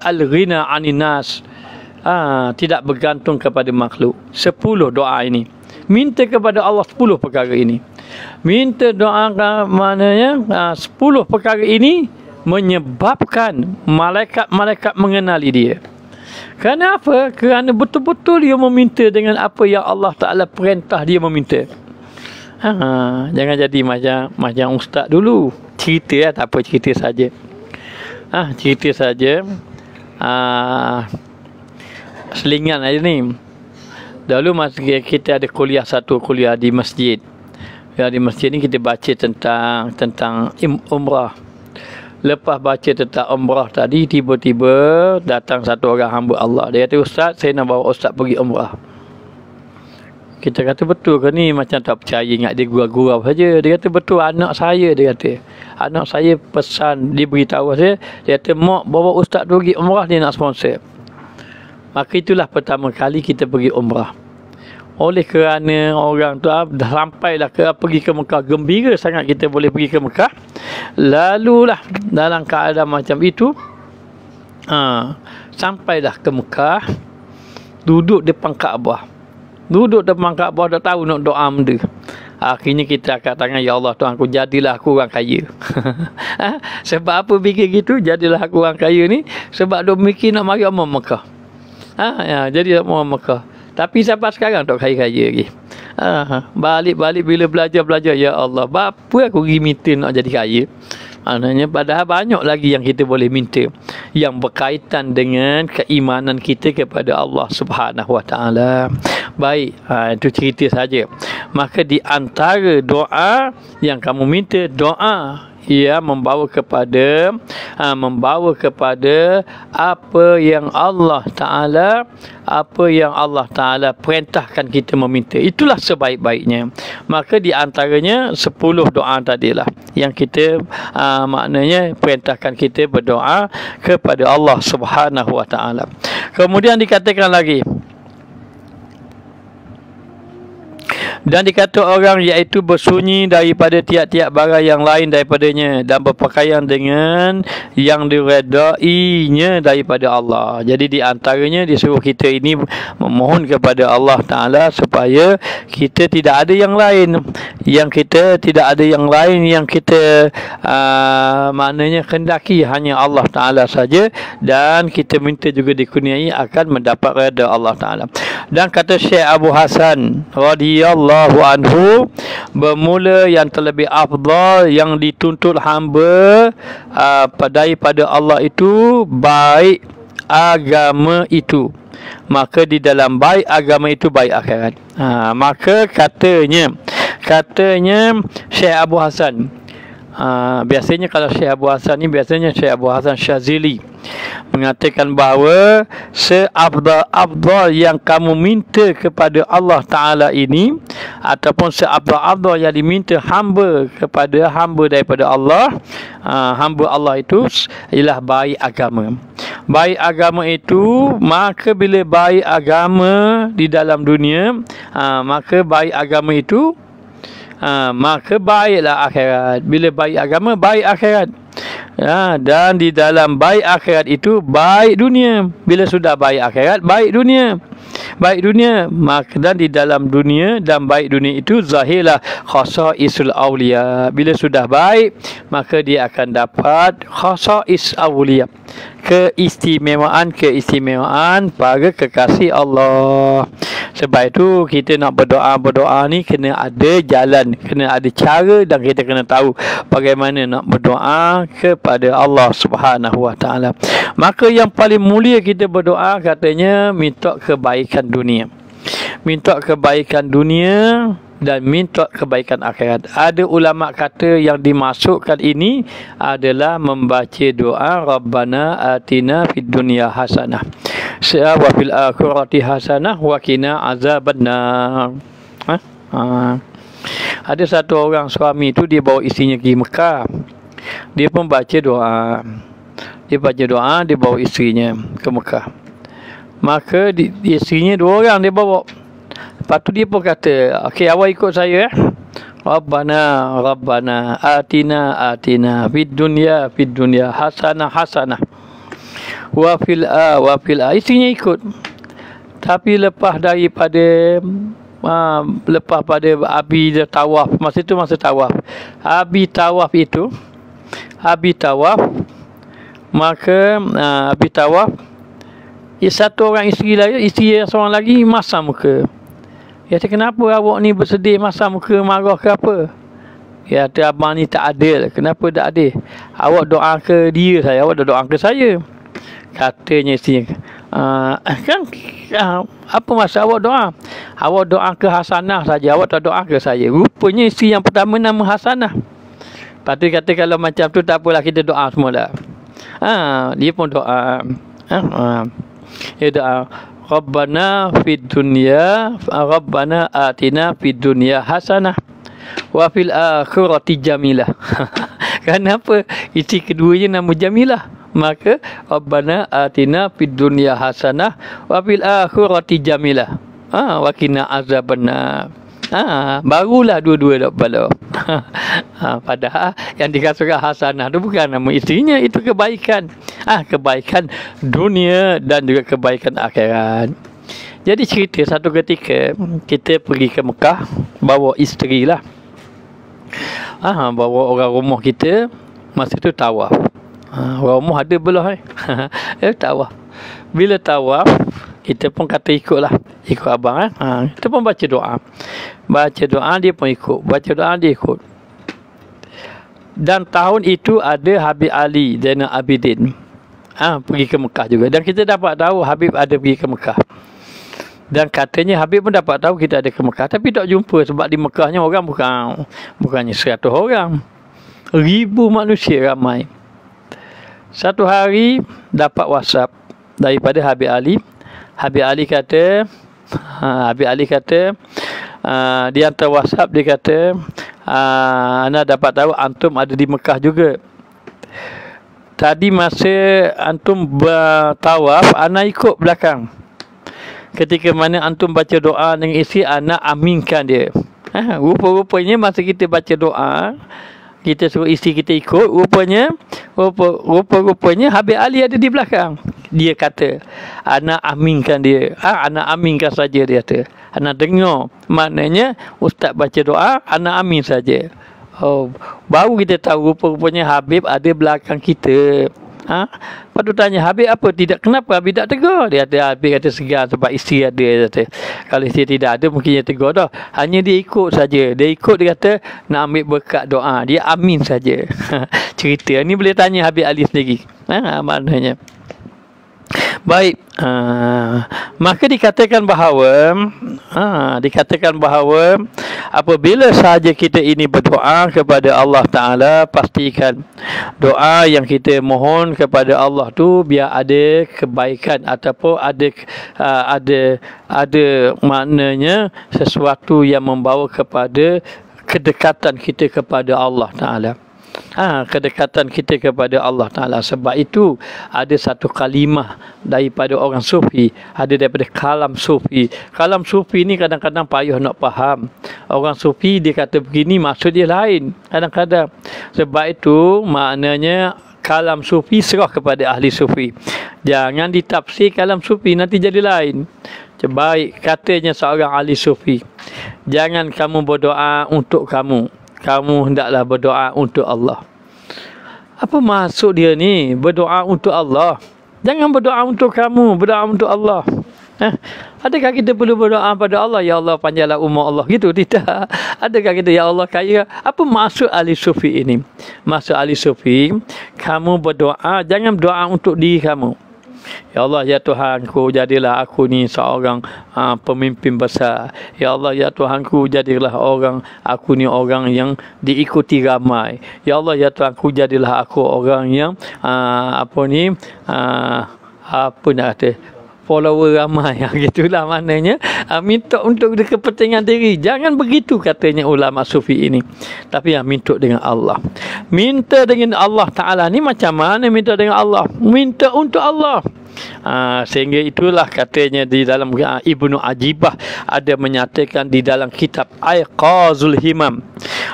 al-ghina 'anil nas. Tidak bergantung kepada makhluk. 10 doa ini. Minta kepada Allah 10 perkara ini. Minta doa maknanya 10 perkara ini menyebabkan malaikat-malaikat mengenali dia. Kenapa? Kerana betul-betul dia meminta dengan apa yang Allah Ta'ala perintah dia meminta. Jangan jadi macam ustaz dulu. Cerita tak apa, cerita saja. Cerita saja. Selingan aja ni. Dulu masa kita ada satu kuliah di masjid. Di masjid ni kita baca tentang umrah. Lepas baca tentang umrah tadi, tiba-tiba datang satu orang hamba Allah. Dia kata, ustaz, saya nak bawa ustaz pergi umrah. Kita kata, betul ke ni? Macam tak percaya, ingat dia gurau-gurau saja. Dia kata, betul, anak saya, dia kata. Anak saya pesan, dia beritahu saya. Dia kata, mak bawa ustaz pergi umrah, dia nak sponsor. Maka itulah pertama kali kita pergi umrah. oleh kerana orang tu dah sampailah pergi ke Mekah, gembira sangat kita boleh pergi ke Mekah, lalulah dalam keadaan macam itu, sampailah ke Mekah, duduk depan Kaabah, dah tahu nak doa benda. Akhirnya kita angkat tangan, ya Allah Tuhan, aku jadilah aku orang kaya. Sebab apa fikir gitu? Jadilah aku orang kaya ni sebab dia mikir nak mari orang Mekah. Jadi orang Mekah. Tapi sampai sekarang tak kaya-kaya lagi. Balik-balik bila belajar, ya Allah, apa aku pergi minta nak jadi kaya? Maknanya padahal banyak lagi yang kita boleh minta yang berkaitan dengan keimanan kita kepada Allah Subhanahu Wa Taala. Baik, itu cerita saja. Maka di antara doa yang kamu minta, doa ia membawa kepada apa yang Allah Taala perintahkan kita meminta. Itulah sebaik-baiknya. Maka di antaranya 10 doa tadilah yang kita maknanya perintahkan kita berdoa kepada Allah Subhanahu Wa Taala. Kemudian dikatakan lagi, dan dikata orang iaitu bersunyi daripada tiap-tiap barang yang lain daripadanya dan berpakaian dengan yang diredainya daripada Allah. Jadi di antaranya disuruh kita ini memohon kepada Allah Ta'ala supaya kita tidak ada yang lain, yang kita maknanya kendaki hanya Allah Ta'ala saja, dan kita minta juga dikurniai akan mendapat redha Allah Ta'ala. Dan kata Syekh Abu Hasan radhiyallahu anhu, bermula yang terlebih afdal yang dituntut hamba daripada Allah itu baik agama itu, maka di dalam baik agama itu baik akhirat. Maka katanya Syekh Abu Hasan, biasanya kalau Syekh Abu Hasan ni biasanya Syekh Abu Hasan Syazili mengatakan bahawa seabdal yang kamu minta kepada Allah Ta'ala ini, ataupun seabdal yang diminta hamba kepada hamba daripada Allah, hamba Allah itu ialah baik agama. Baik agama itu, maka bila baik agama di dalam dunia, maka baik agama itu, maka baiklah akhirat. Bila baik agama, baik akhirat. Dan di dalam baik akhirat itu baik dunia. Bila sudah baik akhirat, baik dunia. Baik dunia, maka dan di dalam dunia dan baik dunia itu zahirlah khasaisul aulia. Bila sudah baik, maka dia akan dapat khasais aulia, keistimewaan para kekasih Allah. Sebab itu kita nak berdoa ni kena ada jalan, kena ada cara, dan kita kena tahu bagaimana nak berdoa kepada Allah Subhanahu Wa Taala. Maka yang paling mulia kita berdoa katanya minta kebaikan dunia. Minta kebaikan dunia dan minta kebaikan akhirat. Ada ulama kata yang dimasukkan ini adalah membaca doa Rabbana atina fid dunya hasanah wa fil akhirati hasanah wa qina azabannar. Ada satu orang suami tu, dia bawa isterinya pergi Mekah. Dia pun baca doa. Dia bawa isterinya ke Mekah. Maka isterinya 2 orang dia bawa. Lepas tu dia pun kata, okey, awak ikut saya Rabbana atina fid dunya hasanah wa fil isterinya ikut. Tapi lepas pada Abi dia tawaf, masa tawaf, Abi tawaf, maka Abi tawaf, satu orang isteri seorang lagi masam muka. Dia kata, kenapa awak ni bersedih, masam muka, marah ke apa? Dia kata, abang ni tak adil. Kenapa tak adil? Awak doa ke dia saya, awak dah doa ke saya. Katanya isteri, apa maksud awak doa? Awak doa ke Hasanah saja, awak tak doa ke saya. Rupanya isteri yang pertama nama Hasanah. Lepas tu kata, kalau macam tu tak apalah, kita doa semua dah. Dia pun doa. Dia doa Rabbana atina fid dunya hasanah wa fil akhirati jamilah. Kenapa isteri keduanya nama Jamilah? Maka Rabbana atina fid dunya hasanah wa fil akhirati jamilah. Wakina azabannar. Barulah dua-dua dak bala. Padahal yang dikatakan hasanah tu bukan nama isterinya, itu kebaikan. Kebaikan dunia dan juga kebaikan akhirat. Jadi cerita satu ketika kita pergi ke Mekah bawa isteri lah. Bawa orang rumah kita, masa tu tawaf. Orang rumah ada belah tawaf. Bila tawaf, kita pun kata ikutlah, ikut abang kita pun baca doa. Baca doa dia pun ikut, baca doa dia ikut. Dan tahun itu ada Habib Ali Zainal Abidin pergi ke Mekah juga. Dan kita dapat tahu Habib ada pergi ke Mekah. Dan katanya Habib pun dapat tahu kita ada ke Mekah, tapi tak jumpa sebab di Mekahnya orang bukannya 100 orang. 1000 manusia ramai. Satu hari dapat WhatsApp daripada Habib Ali. Habib Ali kata dia hantar WhatsApp, dia kata ana dapat tahu antum ada di Mekah juga. Tadi masa antum bertawaf, ana ikut belakang. Ketika mana antum baca doa dengan isteri, ana aminkan dia. Rupa-rupanya masa kita baca doa, kita suruh isteri kita ikut, rupanya Habib Ali ada di belakang. Dia kata, ana aminkan dia. Ana aminkan saja, dia kata. Ana dengar. Maknanya ustaz baca doa, ana amin saja. Baru kita tahu rupanya Habib ada belakang kita. Lepas tu tanya Habib apa tidak, kenapa Habib tak tegur? Dia kata Habib kata segan sebab isteri ada, dia kata. Kalau isteri tidak ada mungkin dia tegur dah. Hanya dia ikut saja. Dia ikut, dia kata nak ambil berkat doa. Dia amin saja. Cerita ni boleh tanya Habib Ali sendiri. Maknanya. Baik. Maka dikatakan bahawa apabila sahaja kita ini berdoa kepada Allah Ta'ala, pastikan doa yang kita mohon kepada Allah tu biar ada kebaikan ataupun ada maknanya sesuatu yang membawa kepada kedekatan kita kepada Allah Ta'ala. Kedekatan kita kepada Allah Ta'ala. Sebab itu ada satu kalimah daripada orang sufi, ada daripada kalam sufi. Kalam sufi ni kadang-kadang payah nak faham. Orang sufi dia kata begini, maksud dia lain kadang-kadang. Sebab itu maknanya kalam sufi serah kepada ahli sufi. Jangan ditafsir kalam sufi nanti jadi lain. Baik, katanya seorang ahli sufi, jangan kamu berdoa untuk kamu hendaklah berdoa untuk Allah. Apa maksud dia ni? Berdoa untuk Allah. Jangan berdoa untuk kamu, berdoa untuk Allah. Adakah kita perlu berdoa pada Allah, ya Allah panjanglah umur Allah, gitu? Tidak. Adakah kita, ya Allah kaya? Apa maksud ahli sufi ini? Maksud ahli sufi, kamu berdoa, jangan berdoa untuk diri kamu. Ya Allah, ya Tuhanku, jadilah aku ni seorang pemimpin besar. Ya Allah, ya Tuhanku, jadilah aku ni orang yang diikuti ramai. Ya Allah, ya Tuhanku, jadilah aku orang yang follower ramai. Gitulah maknanya. Minta untuk kepentingan diri. Jangan begitu katanya ulama sufi ini. Tapi minta dengan Allah. Minta dengan Allah Ta'ala ni macam mana minta dengan Allah? Minta untuk Allah. Sehingga itulah katanya di dalam Ibnu Ajibah ada menyatakan di dalam kitab Aiqazul Himam.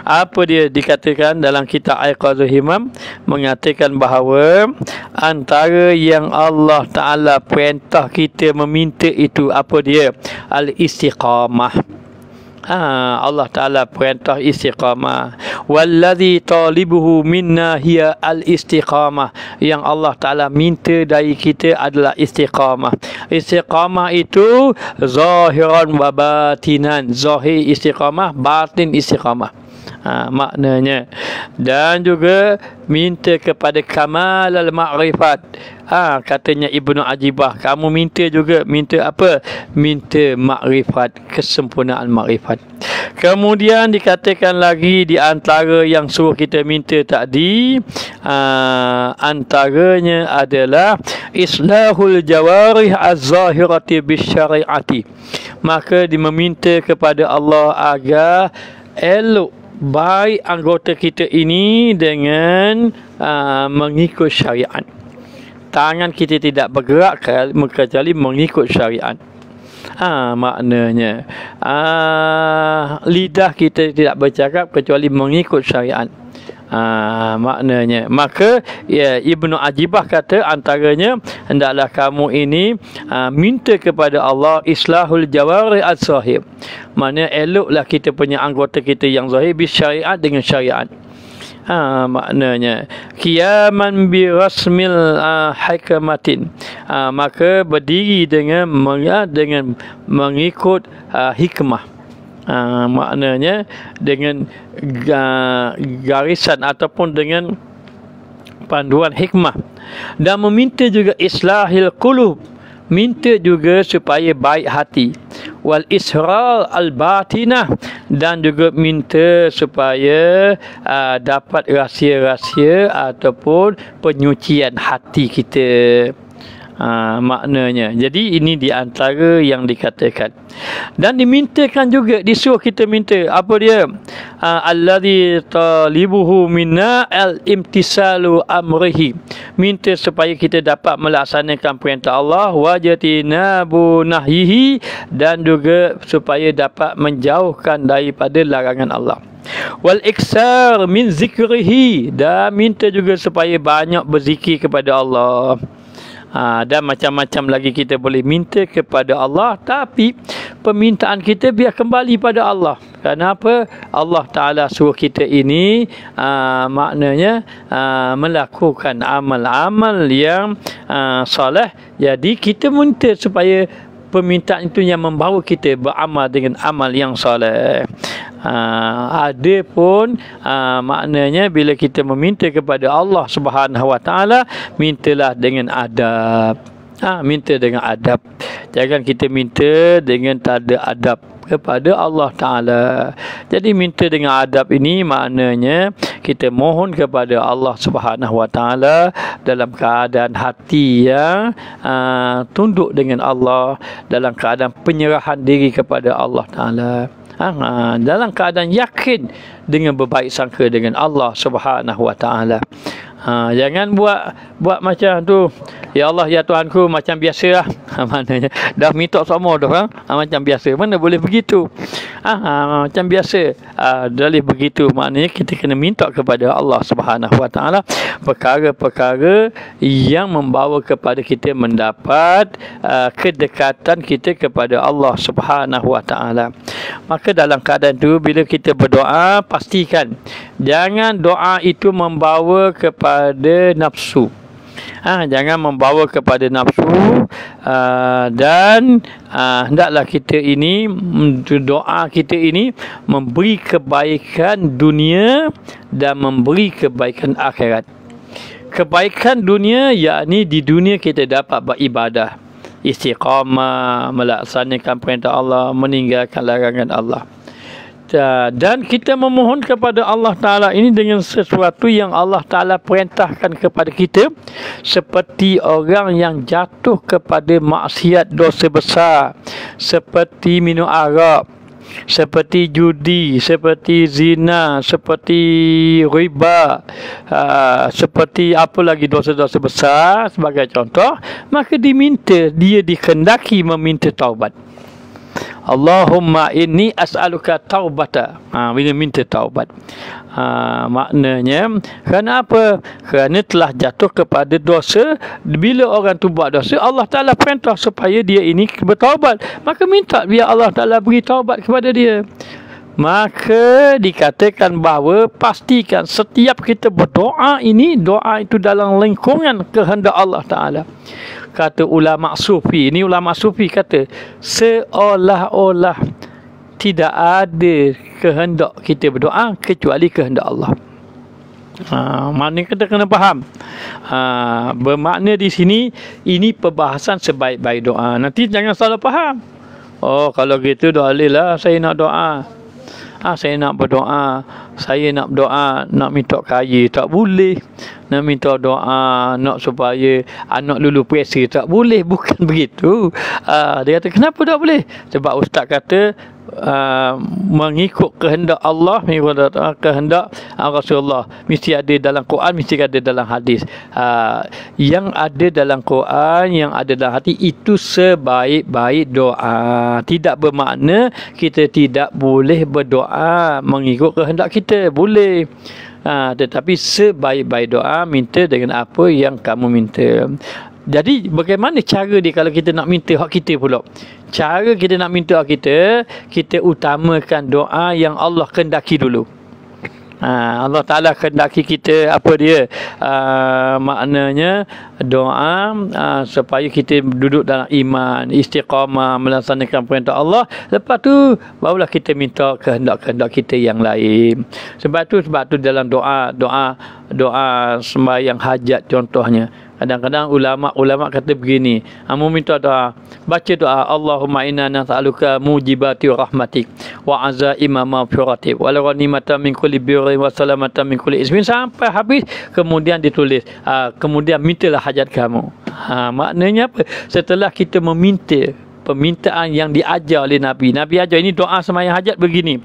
Apa dia dikatakan dalam kitab Aiqazul Himam? Mengatakan bahawa antara yang Allah Ta'ala perintah kita meminta itu apa dia? Al-istiqamah. Allah Ta'ala perintah istiqamah. Wallazi talibuhu minna hiya al-istiqamah. Yang Allah Ta'ala minta dari kita adalah istiqamah. Istiqamah itu zahiran wa batinan. Zahir istiqamah, batin istiqamah. Maknanya. Dan juga minta kepada kamal al-ma'rifat. Katanya Ibnu Ajibah, kamu minta juga, minta apa? Minta makrifat, kesempurnaan makrifat. Kemudian dikatakan lagi di antara yang suruh kita minta tadi, antaranya adalah islahul jawarih az-zahirati bisyari'ati. Maka meminta kepada Allah agar elok baik anggota kita ini dengan mengikut syariat. Tangan kita tidak bergerak kecuali mengikut syariat. Maknanya lidah kita tidak bercakap kecuali mengikut syariat. Maknanya maka Ibnu Ajibah kata antaranya, hendaklah kamu ini minta kepada Allah islahul jawari al-zahir. Maknanya eloklah kita punya anggota kita yang zahir bisyariat dengan syariat. Maknanya qiyaman bi rasmil hikmatin, maka berdiri dengan mengikut hikmah. Maknanya dengan garisan ataupun dengan panduan hikmah, dan meminta juga islahil qulub, minta juga supaya baik hati, wal israr al batinah, dan juga minta supaya dapat rahsia-rahsia ataupun penyucian hati kita. Maknanya jadi ini di antara yang dikatakan. Dan dimintakan juga, disuruh kita minta apa dia, allazi talibuhu minna al-imtisalu amrihi, minta supaya kita dapat melaksanakan perintah Allah, wajatinabu nahyihi, dan juga supaya dapat menjauhkan daripada larangan Allah, wal iksar min zikrihi, dan minta juga supaya banyak berzikir kepada Allah. Dan macam-macam lagi kita boleh minta kepada Allah, tapi permintaan kita biar kembali pada Allah. Kenapa? Allah Ta'ala suruh kita ini maknanya melakukan amal-amal yang soleh. Jadi kita minta supaya permintaan itu yang membawa kita beramal dengan amal yang soleh. Ada pun maknanya bila kita meminta kepada Allah Subhanahu Wa Taala, mintalah dengan adab. Minta dengan adab. Jangan kita minta dengan tak ada adab kepada Allah Ta'ala. Jadi minta dengan adab ini maknanya kita mohon kepada Allah Subhanahu Wa Taala dalam keadaan hati yang tunduk dengan Allah, dalam keadaan penyerahan diri kepada Allah Ta'ala, dalam keadaan yakin dengan berbaik sangka dengan Allah Subhanahu Wa Taala. Jangan buat macam tu, ya Allah ya Tuhanku, macam biasalah. Maknanya dah minta semua dah macam biasa. Mana boleh begitu? Macam biasa. Dalih begitu, maknanya kita kena minta kepada Allah Subhanahu Wa Taala perkara-perkara yang membawa kepada kita mendapat kedekatan kita kepada Allah Subhanahu Wa Taala. Maka dalam keadaan tu bila kita berdoa, pastikan jangan doa itu membawa kepada nafsu. Jangan membawa kepada nafsu, dan hendaklah kita ini, doa kita ini memberi kebaikan dunia dan memberi kebaikan akhirat. Kebaikan dunia yakni di dunia kita dapat beribadah, istiqamah, melaksanakan perintah Allah, meninggalkan larangan Allah. Dan kita memohon kepada Allah Ta'ala ini dengan sesuatu yang Allah Ta'ala perintahkan kepada kita, seperti orang yang jatuh kepada maksiat dosa besar, seperti minum arak, seperti judi, seperti zina, seperti riba, seperti apa lagi dosa-dosa besar sebagai contoh, maka diminta, dia dikendaki meminta taubat. Allahumma inni as'aluka taubata. Bila minta taubat, maknanya kerana apa? Kerana telah jatuh kepada dosa. Bila orang tu buat dosa, Allah Ta'ala perintah supaya dia ini bertaubat, maka minta biar Allah Ta'ala beri taubat kepada dia. Maka dikatakan bahawa pastikan setiap kita berdoa ini, doa itu dalam lingkungan kehendak Allah Ta'ala. Kata ulama sufi, ini ulama sufi kata, seolah-olah tidak ada kehendak kita berdoa kecuali kehendak Allah. Maknanya kita kena faham. Bermakna di sini ini perbahasan sebaik-baik doa. Nanti jangan salah faham. Oh, kalau gitu doa saya nak doa. Saya nak berdoa, saya nak berdoa, nak minta kaya, tak boleh. Nak minta doa, nak supaya anak lulu perisa, tak boleh. Bukan begitu. Dia kata, kenapa tak boleh? Sebab ustaz kata, mengikut kehendak Allah, mengikut kehendak Rasulullah. Mesti ada dalam Quran, mesti ada dalam hadis. Yang ada dalam Quran, yang ada dalam hadis, itu sebaik-baik doa. Tidak bermakna kita tidak boleh berdoa mengikut kehendak kita. Boleh. Tetapi sebaik-baik doa, minta dengan apa yang kamu minta. Jadi bagaimana cara dia kalau kita nak minta hak kita pula? Cara kita nak minta hak kita utamakan doa yang Allah kehendaki dulu. Allah Ta'ala kehendaki kita apa dia? Maknanya doa supaya kita duduk dalam iman, istiqamah, melaksanakan perintah Allah. Lepas tu barulah kita minta kehendak-kehendak kita yang lain. Sebab tu dalam doa sembahyang hajat contohnya. Kadang-kadang ulama kata begini, mu minta doa, baca doa, Allahumma inna nas'aluka mujibati rahmatik wa azaima maghfiratik wa ghanimatan min kulli birrin wa salamatan min kulli ismin, sampai habis. Kemudian ditulis, kemudian mintalah hajat kamu. Maknanya apa? Setelah kita meminta permintaan yang diajar oleh Nabi ajar ini doa sembahyang hajat begini.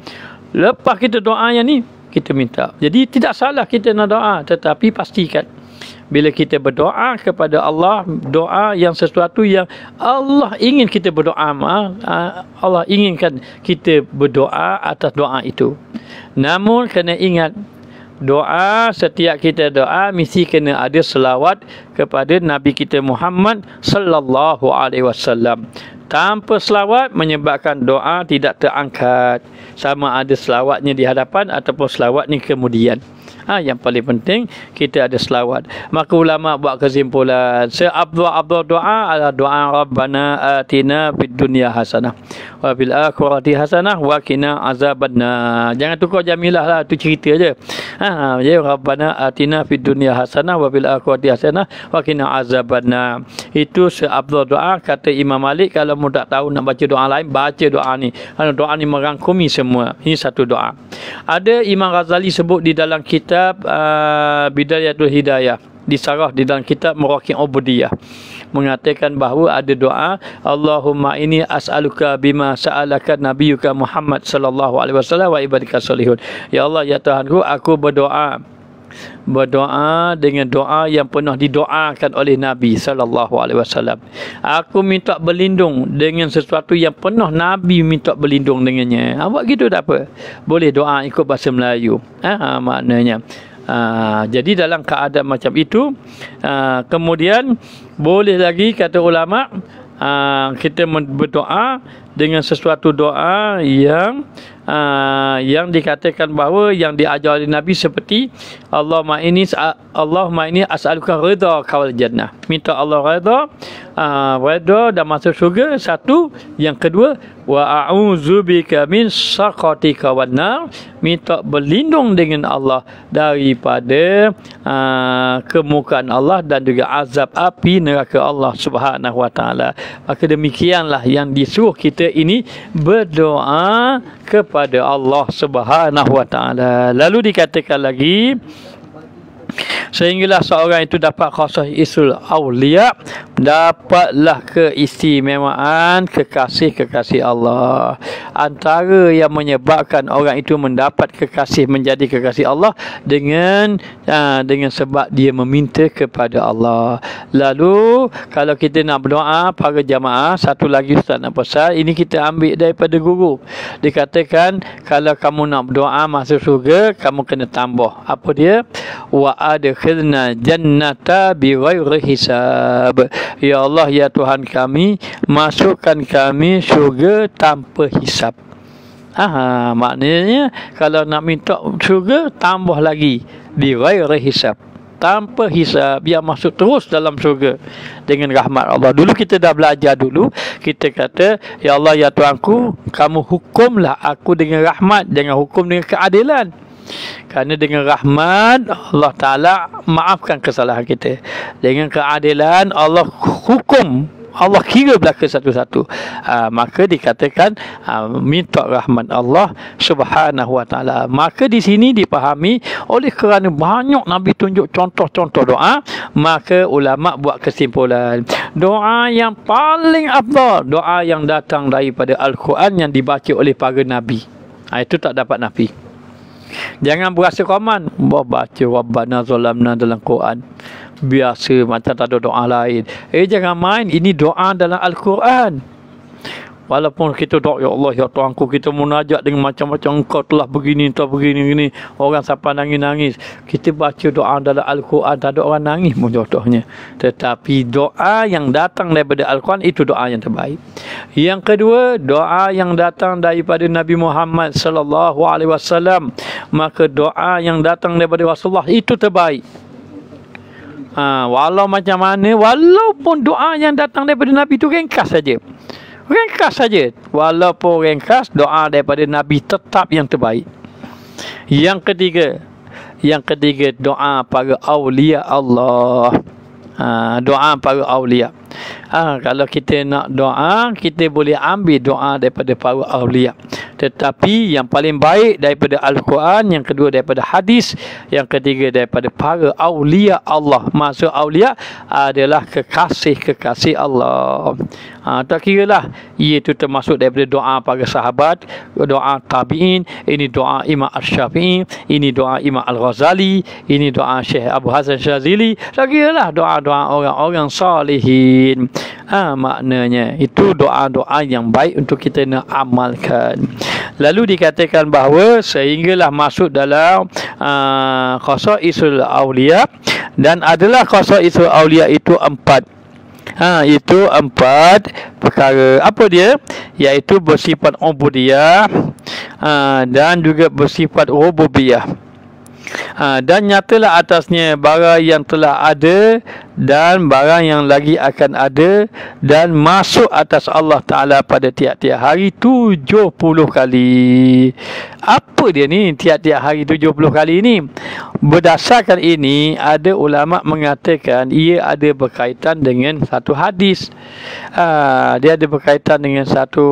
Lepas kita doa yang ni, kita minta. Jadi tidak salah kita nak doa, tetapi pastikan bila kita berdoa kepada Allah, doa yang sesuatu yang Allah ingin kita berdoa, Allah inginkan kita berdoa atas doa itu. Namun kena ingat, doa, setiap kita doa mesti kena ada selawat kepada Nabi kita Muhammad sallallahu alaihi wasallam. Tanpa selawat menyebabkan doa tidak terangkat, sama ada selawatnya di hadapan ataupun selawatnya kemudian. Yang paling penting kita ada selawat. Maka ulama buat kesimpulan, seabdul doa adalah doa Rabbana atina fid dunya hasanah wa fil akhirati hasanah wa qina azabannar. Jangan tukar Jamilah lah, tu cerita je. Jadi Rabbana atina fid dunya hasanah wa fil akhirati hasanah wa qina azabannar. Itu seabdul doa. Kata Imam Malik, kalau mu tak tahu nak baca doa lain, baca doa ni. Kerana doa ni merangkumi semua. Ini satu doa. Ada Imam Ghazali sebut di dalam kitab Bidayatul Hidayah, disarah di dalam kitab Muraqim Ubudiyah, mengatakan bahawa ada doa, Allahumma inni as'aluka bima sa'alaka nabiyyuka Muhammad sallallahu alaihi wasallam wa ibadika salihun. Ya Allah, ya Tuhanku, aku berdoa dengan doa yang pernah didoakan oleh Nabi sallallahu alaihi wasallam. Aku minta berlindung dengan sesuatu yang pernah Nabi minta berlindung dengannya. Buat gitu tak apa. Boleh doa ikut bahasa Melayu. Maknanya. Jadi dalam keadaan macam itu, kemudian boleh lagi kata ulama, kita berdoa dengan sesuatu doa yang dikatakan bahawa yang diajar oleh Nabi, seperti Allahumma inni as'aluka ridha wal jannah. Minta Allah redha dan masuk syurga, satu. Yang kedua, wa a'udzubika min sakhatika wan nar. Minta berlindung dengan Allah daripada kemurkaan Allah dan juga azab api neraka Allah Subhanahu wa taala. Maka demikianlah yang disuruh kita ini berdoa kepada Allah Subhanahu wa taala. Lalu dikatakan lagi, sehinggalah seorang itu dapat khasaisul auliya, dapatlah keistimewaan kekasih-kekasih Allah. Antara yang menyebabkan orang itu mendapat kekasih, menjadi kekasih Allah, dengan sebab dia meminta kepada Allah. Lalu kalau kita nak berdoa, para jamaah, satu lagi Ustaz nak pesan, ini kita ambil daripada guru. Dikatakan kalau kamu nak berdoa masuk surga, kamu kena tambah apa dia? Wa adkhilna jannata bighairi hisab. Ya Allah, ya Tuhan kami, masukkan kami syurga tanpa hisab. Maknanya kalau nak minta syurga, tambah lagi bighairi hisab, tanpa hisab, biar masuk terus dalam syurga dengan rahmat Allah. Dulu kita dah belajar dulu, kita kata, ya Allah, ya Tuhanku, kamu hukumlah aku dengan rahmat, jangan hukum dengan keadilan. Kerana dengan rahmat Allah Ta'ala maafkan kesalahan kita. Dengan keadilan Allah hukum Allah kira belaka satu-satu. Maka dikatakan minta rahmat Allah Subhanahu wa taala. Maka di sini dipahami oleh kerana banyak Nabi tunjuk contoh-contoh doa, maka ulama buat kesimpulan doa yang paling afdal doa yang datang daripada Al-Quran yang dibaca oleh para nabi. Itu tak dapat nafi. Jangan berasa koman baca Rabbana zalamna dalam Quran biasa macam tak ada doa lain. Jangan main, ini doa dalam Al-Quran. Walaupun kita doa, ya Allah, ya Tuhanku, kita munajat dengan macam-macam, engkau telah begini, telah begini, orang sampai nangis-nangis. Kita baca doa dalam Al-Quran, tak ada orang nangis pun contohnya. Tetapi doa yang datang daripada Al-Quran, itu doa yang terbaik. Yang kedua, doa yang datang daripada Nabi Muhammad sallallahu alaihi wasallam, maka doa yang datang daripada Rasulullah itu terbaik. Walau macam mana, walaupun doa yang datang daripada Nabi itu ringkas saja. Ringkas saja. Walaupun ringkas, doa daripada Nabi tetap yang terbaik. Yang ketiga doa para awliya Allah. Doa para awliya. Kalau kita nak doa, kita boleh ambil doa daripada para awliya. Tetapi yang paling baik daripada Al-Quran, yang kedua daripada hadis, yang ketiga daripada para awliya Allah. Maksud awliya adalah kekasih-kekasih Allah. Tak kira lah, iaitu termasuk daripada doa para sahabat, doa tabi'in, ini doa Imam Al-Syafi'i, ini doa Imam Al-Ghazali, ini doa Syekh Abu Hasan Syazili. Tak kira lah doa-doa orang-orang salihin. Maknanya itu doa-doa yang baik untuk kita nak amalkan. Lalu dikatakan bahawa sehinggalah masuk dalam khasaisul awliya, dan adalah khasaisul awliya itu 4. Itu 4 perkara. Apa dia? Iaitu bersifat ubudiyah, dan juga bersifat rububiyah. Dan nyatalah atasnya barang yang telah ada dan barang yang lagi akan ada, dan masuk atas Allah Ta'ala pada tiap-tiap hari 70 kali. Apa dia ni tiap-tiap hari 70 kali ni? Berdasarkan ini, ada ulama mengatakan ia ada berkaitan dengan satu hadis. Dia ada berkaitan dengan satu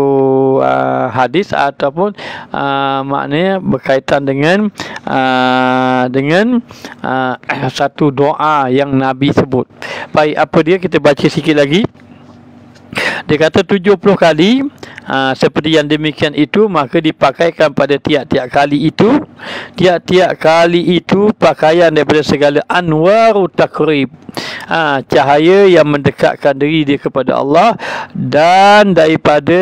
hadis, ataupun maknanya berkaitan dengan satu doa yang Nabi sebut. Baik, apa dia? Kita baca sikit lagi. Dia kata 70 kali. Seperti yang demikian itu, maka dipakaikan pada tiap-tiap kali itu. Tiap-tiap kali itu pakaian daripada segala anwaru takrib, cahaya yang mendekatkan diri dia kepada Allah, dan daripada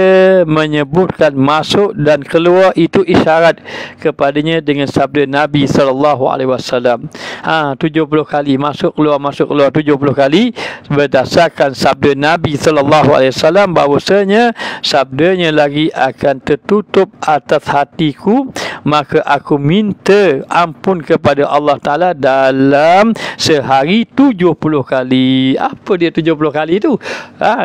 menyebutkan masuk dan keluar itu isyarat kepadanya dengan sabda Nabi SAW. 70 kali masuk keluar 70 kali berdasarkan sabda Nabi SAW, bahawasanya sabdanya lagi akan tertutup atas hatiku, maka aku minta ampun kepada Allah Ta'ala dalam sehari 70 kali. Apa dia 70 kali itu?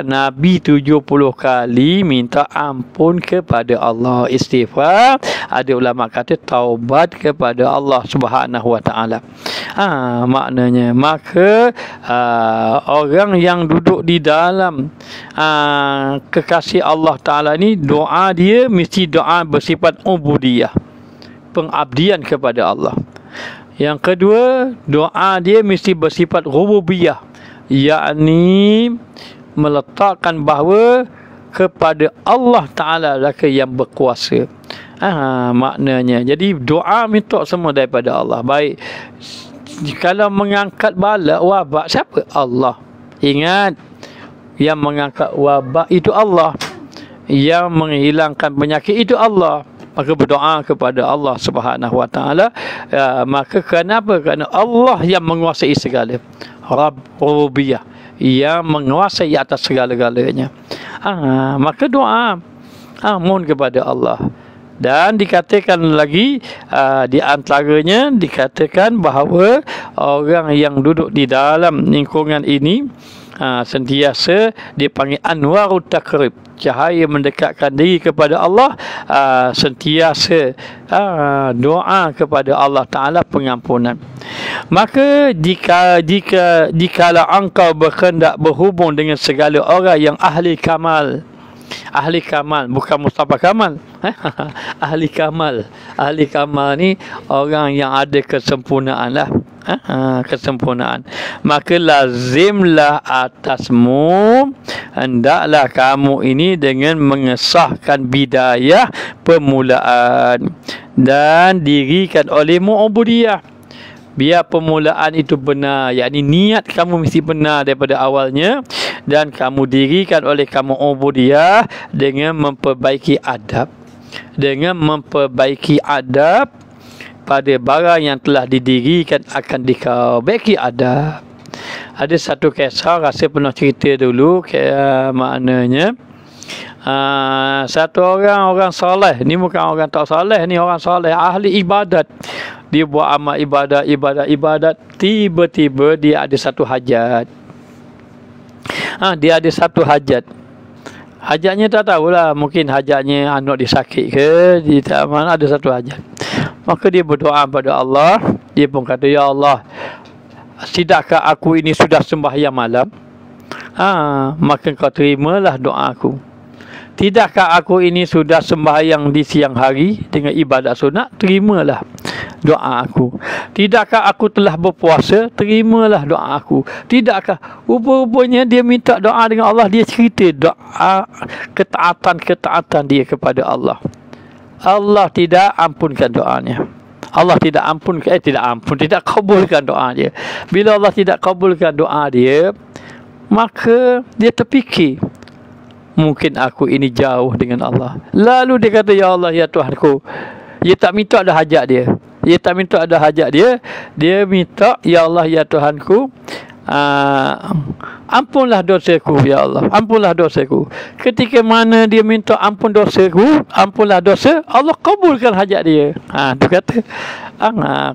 Nabi 70 kali minta ampun kepada Allah, istighfar. Ada ulama kata taubat kepada Allah Subhanahu wa Ta'ala. Maknanya, maka orang yang duduk di dalam kekasih Allah Ta'ala ni, doa dia mesti doa bersifat ubudiyah, pengabdian kepada Allah. Yang kedua, doa dia mesti bersifat rububiyah, yakni meletakkan bahawa kepada Allah Ta'ala lah yang berkuasa. Maknanya, jadi doa minta semua daripada Allah. Baik, kalau mengangkat bala wabak, siapa? Allah. Ingat, yang mengangkat wabak itu Allah, yang menghilangkan penyakit itu Allah. Maka berdoa kepada Allah Subhanahu wa Ta'ala. Maka kenapa? Kerana Allah yang menguasai segala. Rabb rububiyah, yang menguasai atas segala-galanya. Maka doa mohon kepada Allah. Dan dikatakan lagi, di antaranya dikatakan bahawa orang yang duduk di dalam lingkungan ini, Sentiasa dipanggil anwarut takrib, cahaya mendekatkan diri kepada Allah. Sentiasa doa kepada Allah Ta'ala pengampunan. Maka jika engkau berkehendak berhubung dengan segala orang yang ahli kamal bukan Mustafa Kamal, ahli kamal ni orang yang ada kesempurnaan lah. Kesempurnaan. Maka lazimlah atasmu, hendaklah kamu ini dengan mengesahkan bidayah permulaan dan dirikan olehmu ubudiyah. Biar permulaan itu benar, yakni niat kamu mesti benar daripada awalnya, dan kamu dirikan oleh kamu ubudiyah dengan memperbaiki adab, pada barang yang telah didirikan akan dikaubeki adab. Ada satu kisah, rasa pernah cerita dulu, maknanya satu orang soleh, ni bukan orang tak soleh, ni orang soleh, ahli ibadat. Dia buat amal ibadat, tiba-tiba dia ada satu hajat. Dia ada satu hajat. Hajatnya tak tahulah, mungkin hajatnya anak dia sakit ke, dia tak mana, ada satu hajat. Maka dia berdoa kepada Allah. Dia pun kata, ya Allah, tidakkah aku ini sudah sembahyang malam? Maka kau terimalah doa aku. Tidakkah aku ini sudah sembahyang di siang hari dengan ibadat sunat? Terimalah doa aku. Tidakkah aku telah berpuasa? Terimalah doa aku. Tidakkah? Rupa-rupanya dia minta doa dengan Allah. Dia cerita doa ketaatan dia kepada Allah. Allah tidak ampunkan doanya. Allah tidak kabulkan doa dia. Bila Allah tidak kabulkan doa dia, maka dia terfikir, mungkin aku ini jauh dengan Allah. Lalu dia kata, ya Allah, ya Tuhanku. Dia tak minta ada hajat dia. Dia minta, ya Allah, ya Tuhanku, ampunlah dosaku, ya Allah, ampunlah dosaku. Ketika mana dia minta ampun dosaku, ampunlah dosa, Allah kabulkan hajat dia. Dia kata,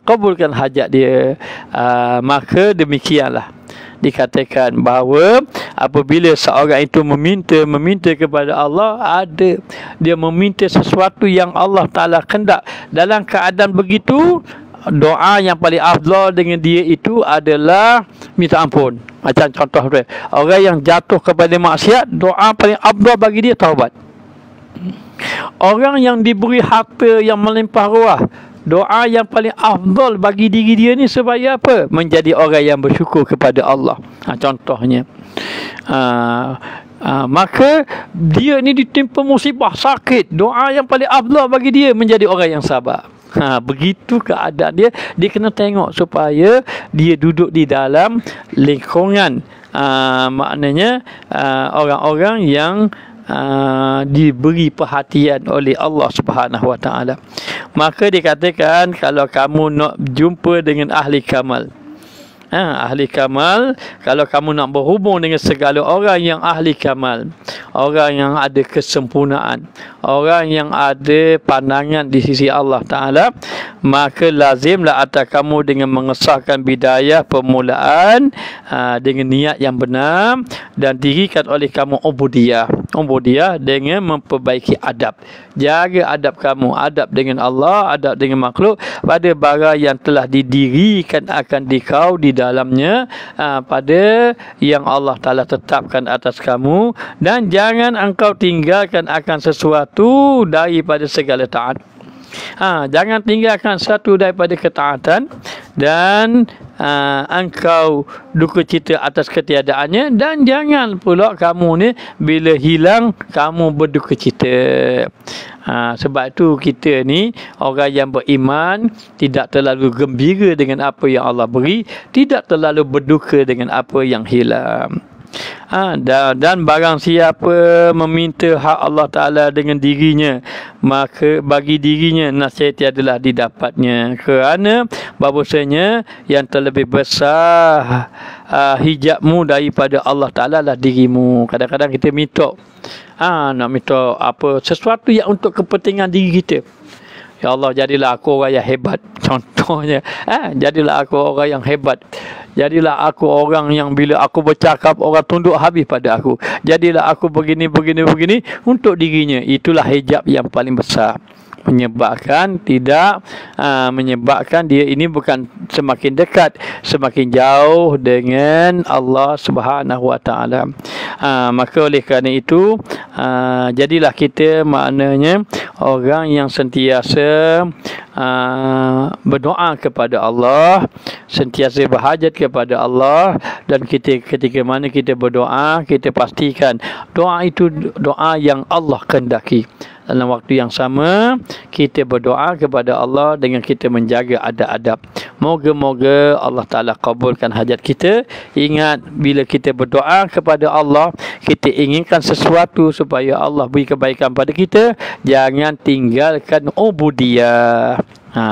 kabulkan hajat dia. Maka demikianlah dikatakan bahawa apabila seorang itu meminta kepada Allah, dia meminta sesuatu yang Allah Ta'ala kehendak. Dalam keadaan begitu, doa yang paling afdal dengan dia itu adalah minta ampun. Macam contoh orang yang jatuh kepada maksiat, doa paling afdal bagi dia taubat. Orang yang diberi harta yang melimpah ruah, doa yang paling afdal bagi diri dia ni supaya apa? Menjadi orang yang bersyukur kepada Allah. Contohnya, maka dia ni ditimpa musibah, sakit, doa yang paling afdal bagi dia menjadi orang yang sabar. Begitu keadaan dia. Dia kena tengok supaya dia duduk di dalam lingkungan maknanya orang-orang yang diberi perhatian oleh Allah Subhanahu Wa Taala. Maka dikatakan, kalau kamu nak jumpa dengan ahli kamal, ahli kamal, kalau kamu nak berhubung dengan segala orang yang ahli kamal, orang yang ada kesempurnaan, orang yang ada pandangan di sisi Allah Ta'ala, maka lazimlah atas kamu dengan mengesahkan bidayah permulaan dengan niat yang benar, dan dirikan oleh kamu ubudiyah dengan memperbaiki adab. Jaga adab kamu, adab dengan Allah, adab dengan makhluk, pada barang yang telah didirikan akan dikau di dalamnya, pada yang Allah Ta'ala tetapkan atas kamu, dan jangan engkau tinggalkan akan sesuatu daripada segala taat. Jangan tinggalkan satu daripada ketaatan, dan engkau duka cita atas ketiadaannya, dan jangan pula kamu ni bila hilang kamu berduka cita. Sebab tu kita ni orang yang beriman tidak terlalu gembira dengan apa yang Allah beri, tidak terlalu berduka dengan apa yang hilang. Dan barang siapa meminta hak Allah Ta'ala dengan dirinya, maka bagi dirinya nasihat adalah didapatnya, kerana bahawasanya yang terlebih besar hijabmu daripada Allah Ta'ala lah dirimu. Kadang-kadang kita minta nak minta apa, sesuatu yang untuk kepentingan diri kita. Ya Allah, jadilah aku orang yang hebat. Contohnya, jadilah aku orang yang hebat. Jadilah aku orang yang bila aku bercakap orang tunduk habis pada aku. Jadilah aku begini untuk dirinya. Itulah hijab yang paling besar, menyebabkan menyebabkan dia ini bukan semakin dekat, semakin jauh dengan Allah Subhanahu Wa Taala. Maka oleh kerana itu jadilah kita maknanya orang yang sentiasa berdoa kepada Allah, sentiasa berhajat kepada Allah, dan kita ketika mana kita berdoa, kita pastikan doa itu doa yang Allah kehendaki. Dalam waktu yang sama kita berdoa kepada Allah dengan kita menjaga adab-adab. Moga-moga Allah Ta'ala kabulkan hajat kita. Ingat, bila kita berdoa kepada Allah, kita inginkan sesuatu supaya Allah beri kebaikan pada kita, jangan tinggalkan ubudiyah.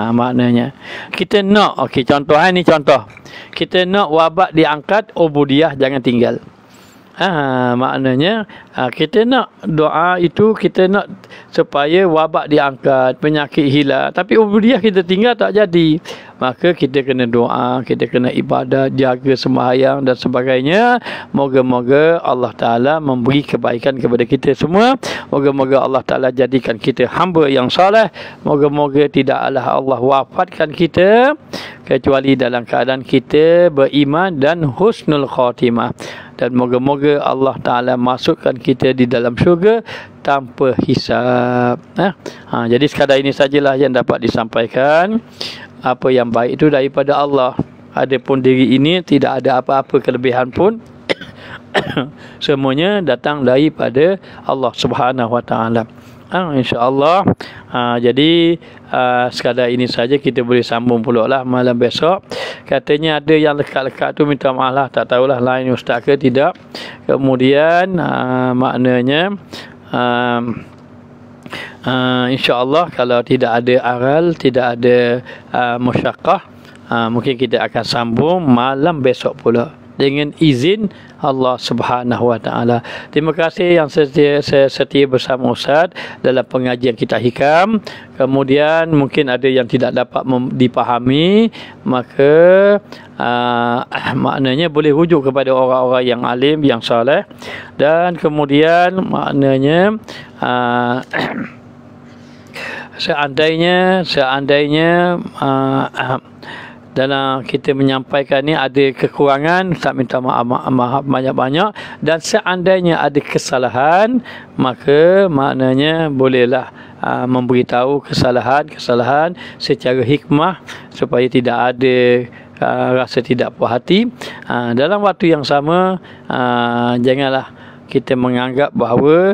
Maknanya kita nak, contoh ni contoh, kita nak wabak diangkat, ubudiyah jangan tinggal. Maknanya kita nak doa itu, kita nak supaya wabak diangkat, penyakit hilang, tapi ubudiyah kita tinggal tak jadi. Maka kita kena doa, kita kena ibadah, jaga sembahyang dan sebagainya. Moga-moga Allah Ta'ala memberi kebaikan kepada kita semua. Moga-moga Allah Ta'ala jadikan kita hamba yang soleh. Moga-moga tidaklah Allah wafatkan kita kecuali dalam keadaan kita beriman dan husnul khatimah. Dan moga-moga Allah Ta'ala masukkan kita di dalam syurga tanpa hisab. Jadi sekadar ini sajalah yang dapat disampaikan. Apa yang baik itu daripada Allah. Adapun diri ini tidak ada apa-apa kelebihan pun. Semuanya datang daripada Allah Subhanahu Wa Taala. InsyaAllah. Jadi sekadar ini saja, kita boleh sambung pula lah malam besok. Katanya ada yang lekat-lekat tu minta maaf lah, tak tahulah lain ustaz ke tidak. Kemudian maknanya InsyaAllah kalau tidak ada aral, tidak ada musyaqqah, mungkin kita akan sambung malam besok pula dengan izin Allah Subhanahu Wa Taala. Terima kasih yang setia bersama Ustaz dalam pengajian kita hikam. Kemudian mungkin ada yang tidak dapat dipahami, maka maknanya boleh rujuk kepada orang-orang yang alim, yang soleh. Dan kemudian maknanya seandainya dalam kita menyampaikan ni ada kekurangan, tak minta maaf banyak-banyak. Dan seandainya ada kesalahan, maka maknanya bolehlah memberitahu kesalahan secara hikmah supaya tidak ada rasa tidak puas hati. Dalam waktu yang sama, janganlah kita menganggap bahawa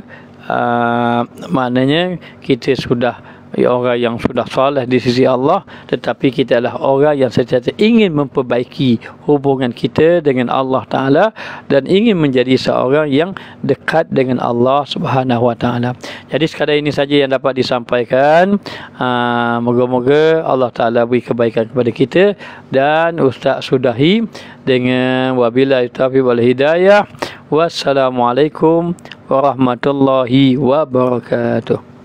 maknanya kita sudah orang yang sudah soleh di sisi Allah, tetapi kita adalah orang yang sentiasa ingin memperbaiki hubungan kita dengan Allah Ta'ala dan ingin menjadi seorang yang dekat dengan Allah Subhanahu Wa Ta'ala. Jadi sekadar ini saja yang dapat disampaikan. Moga-moga Allah Ta'ala beri kebaikan kepada kita. Dan Ustaz sudahi dengan wabillahi taufiq wal hidayah. Wassalamualaikum warahmatullahi wabarakatuh.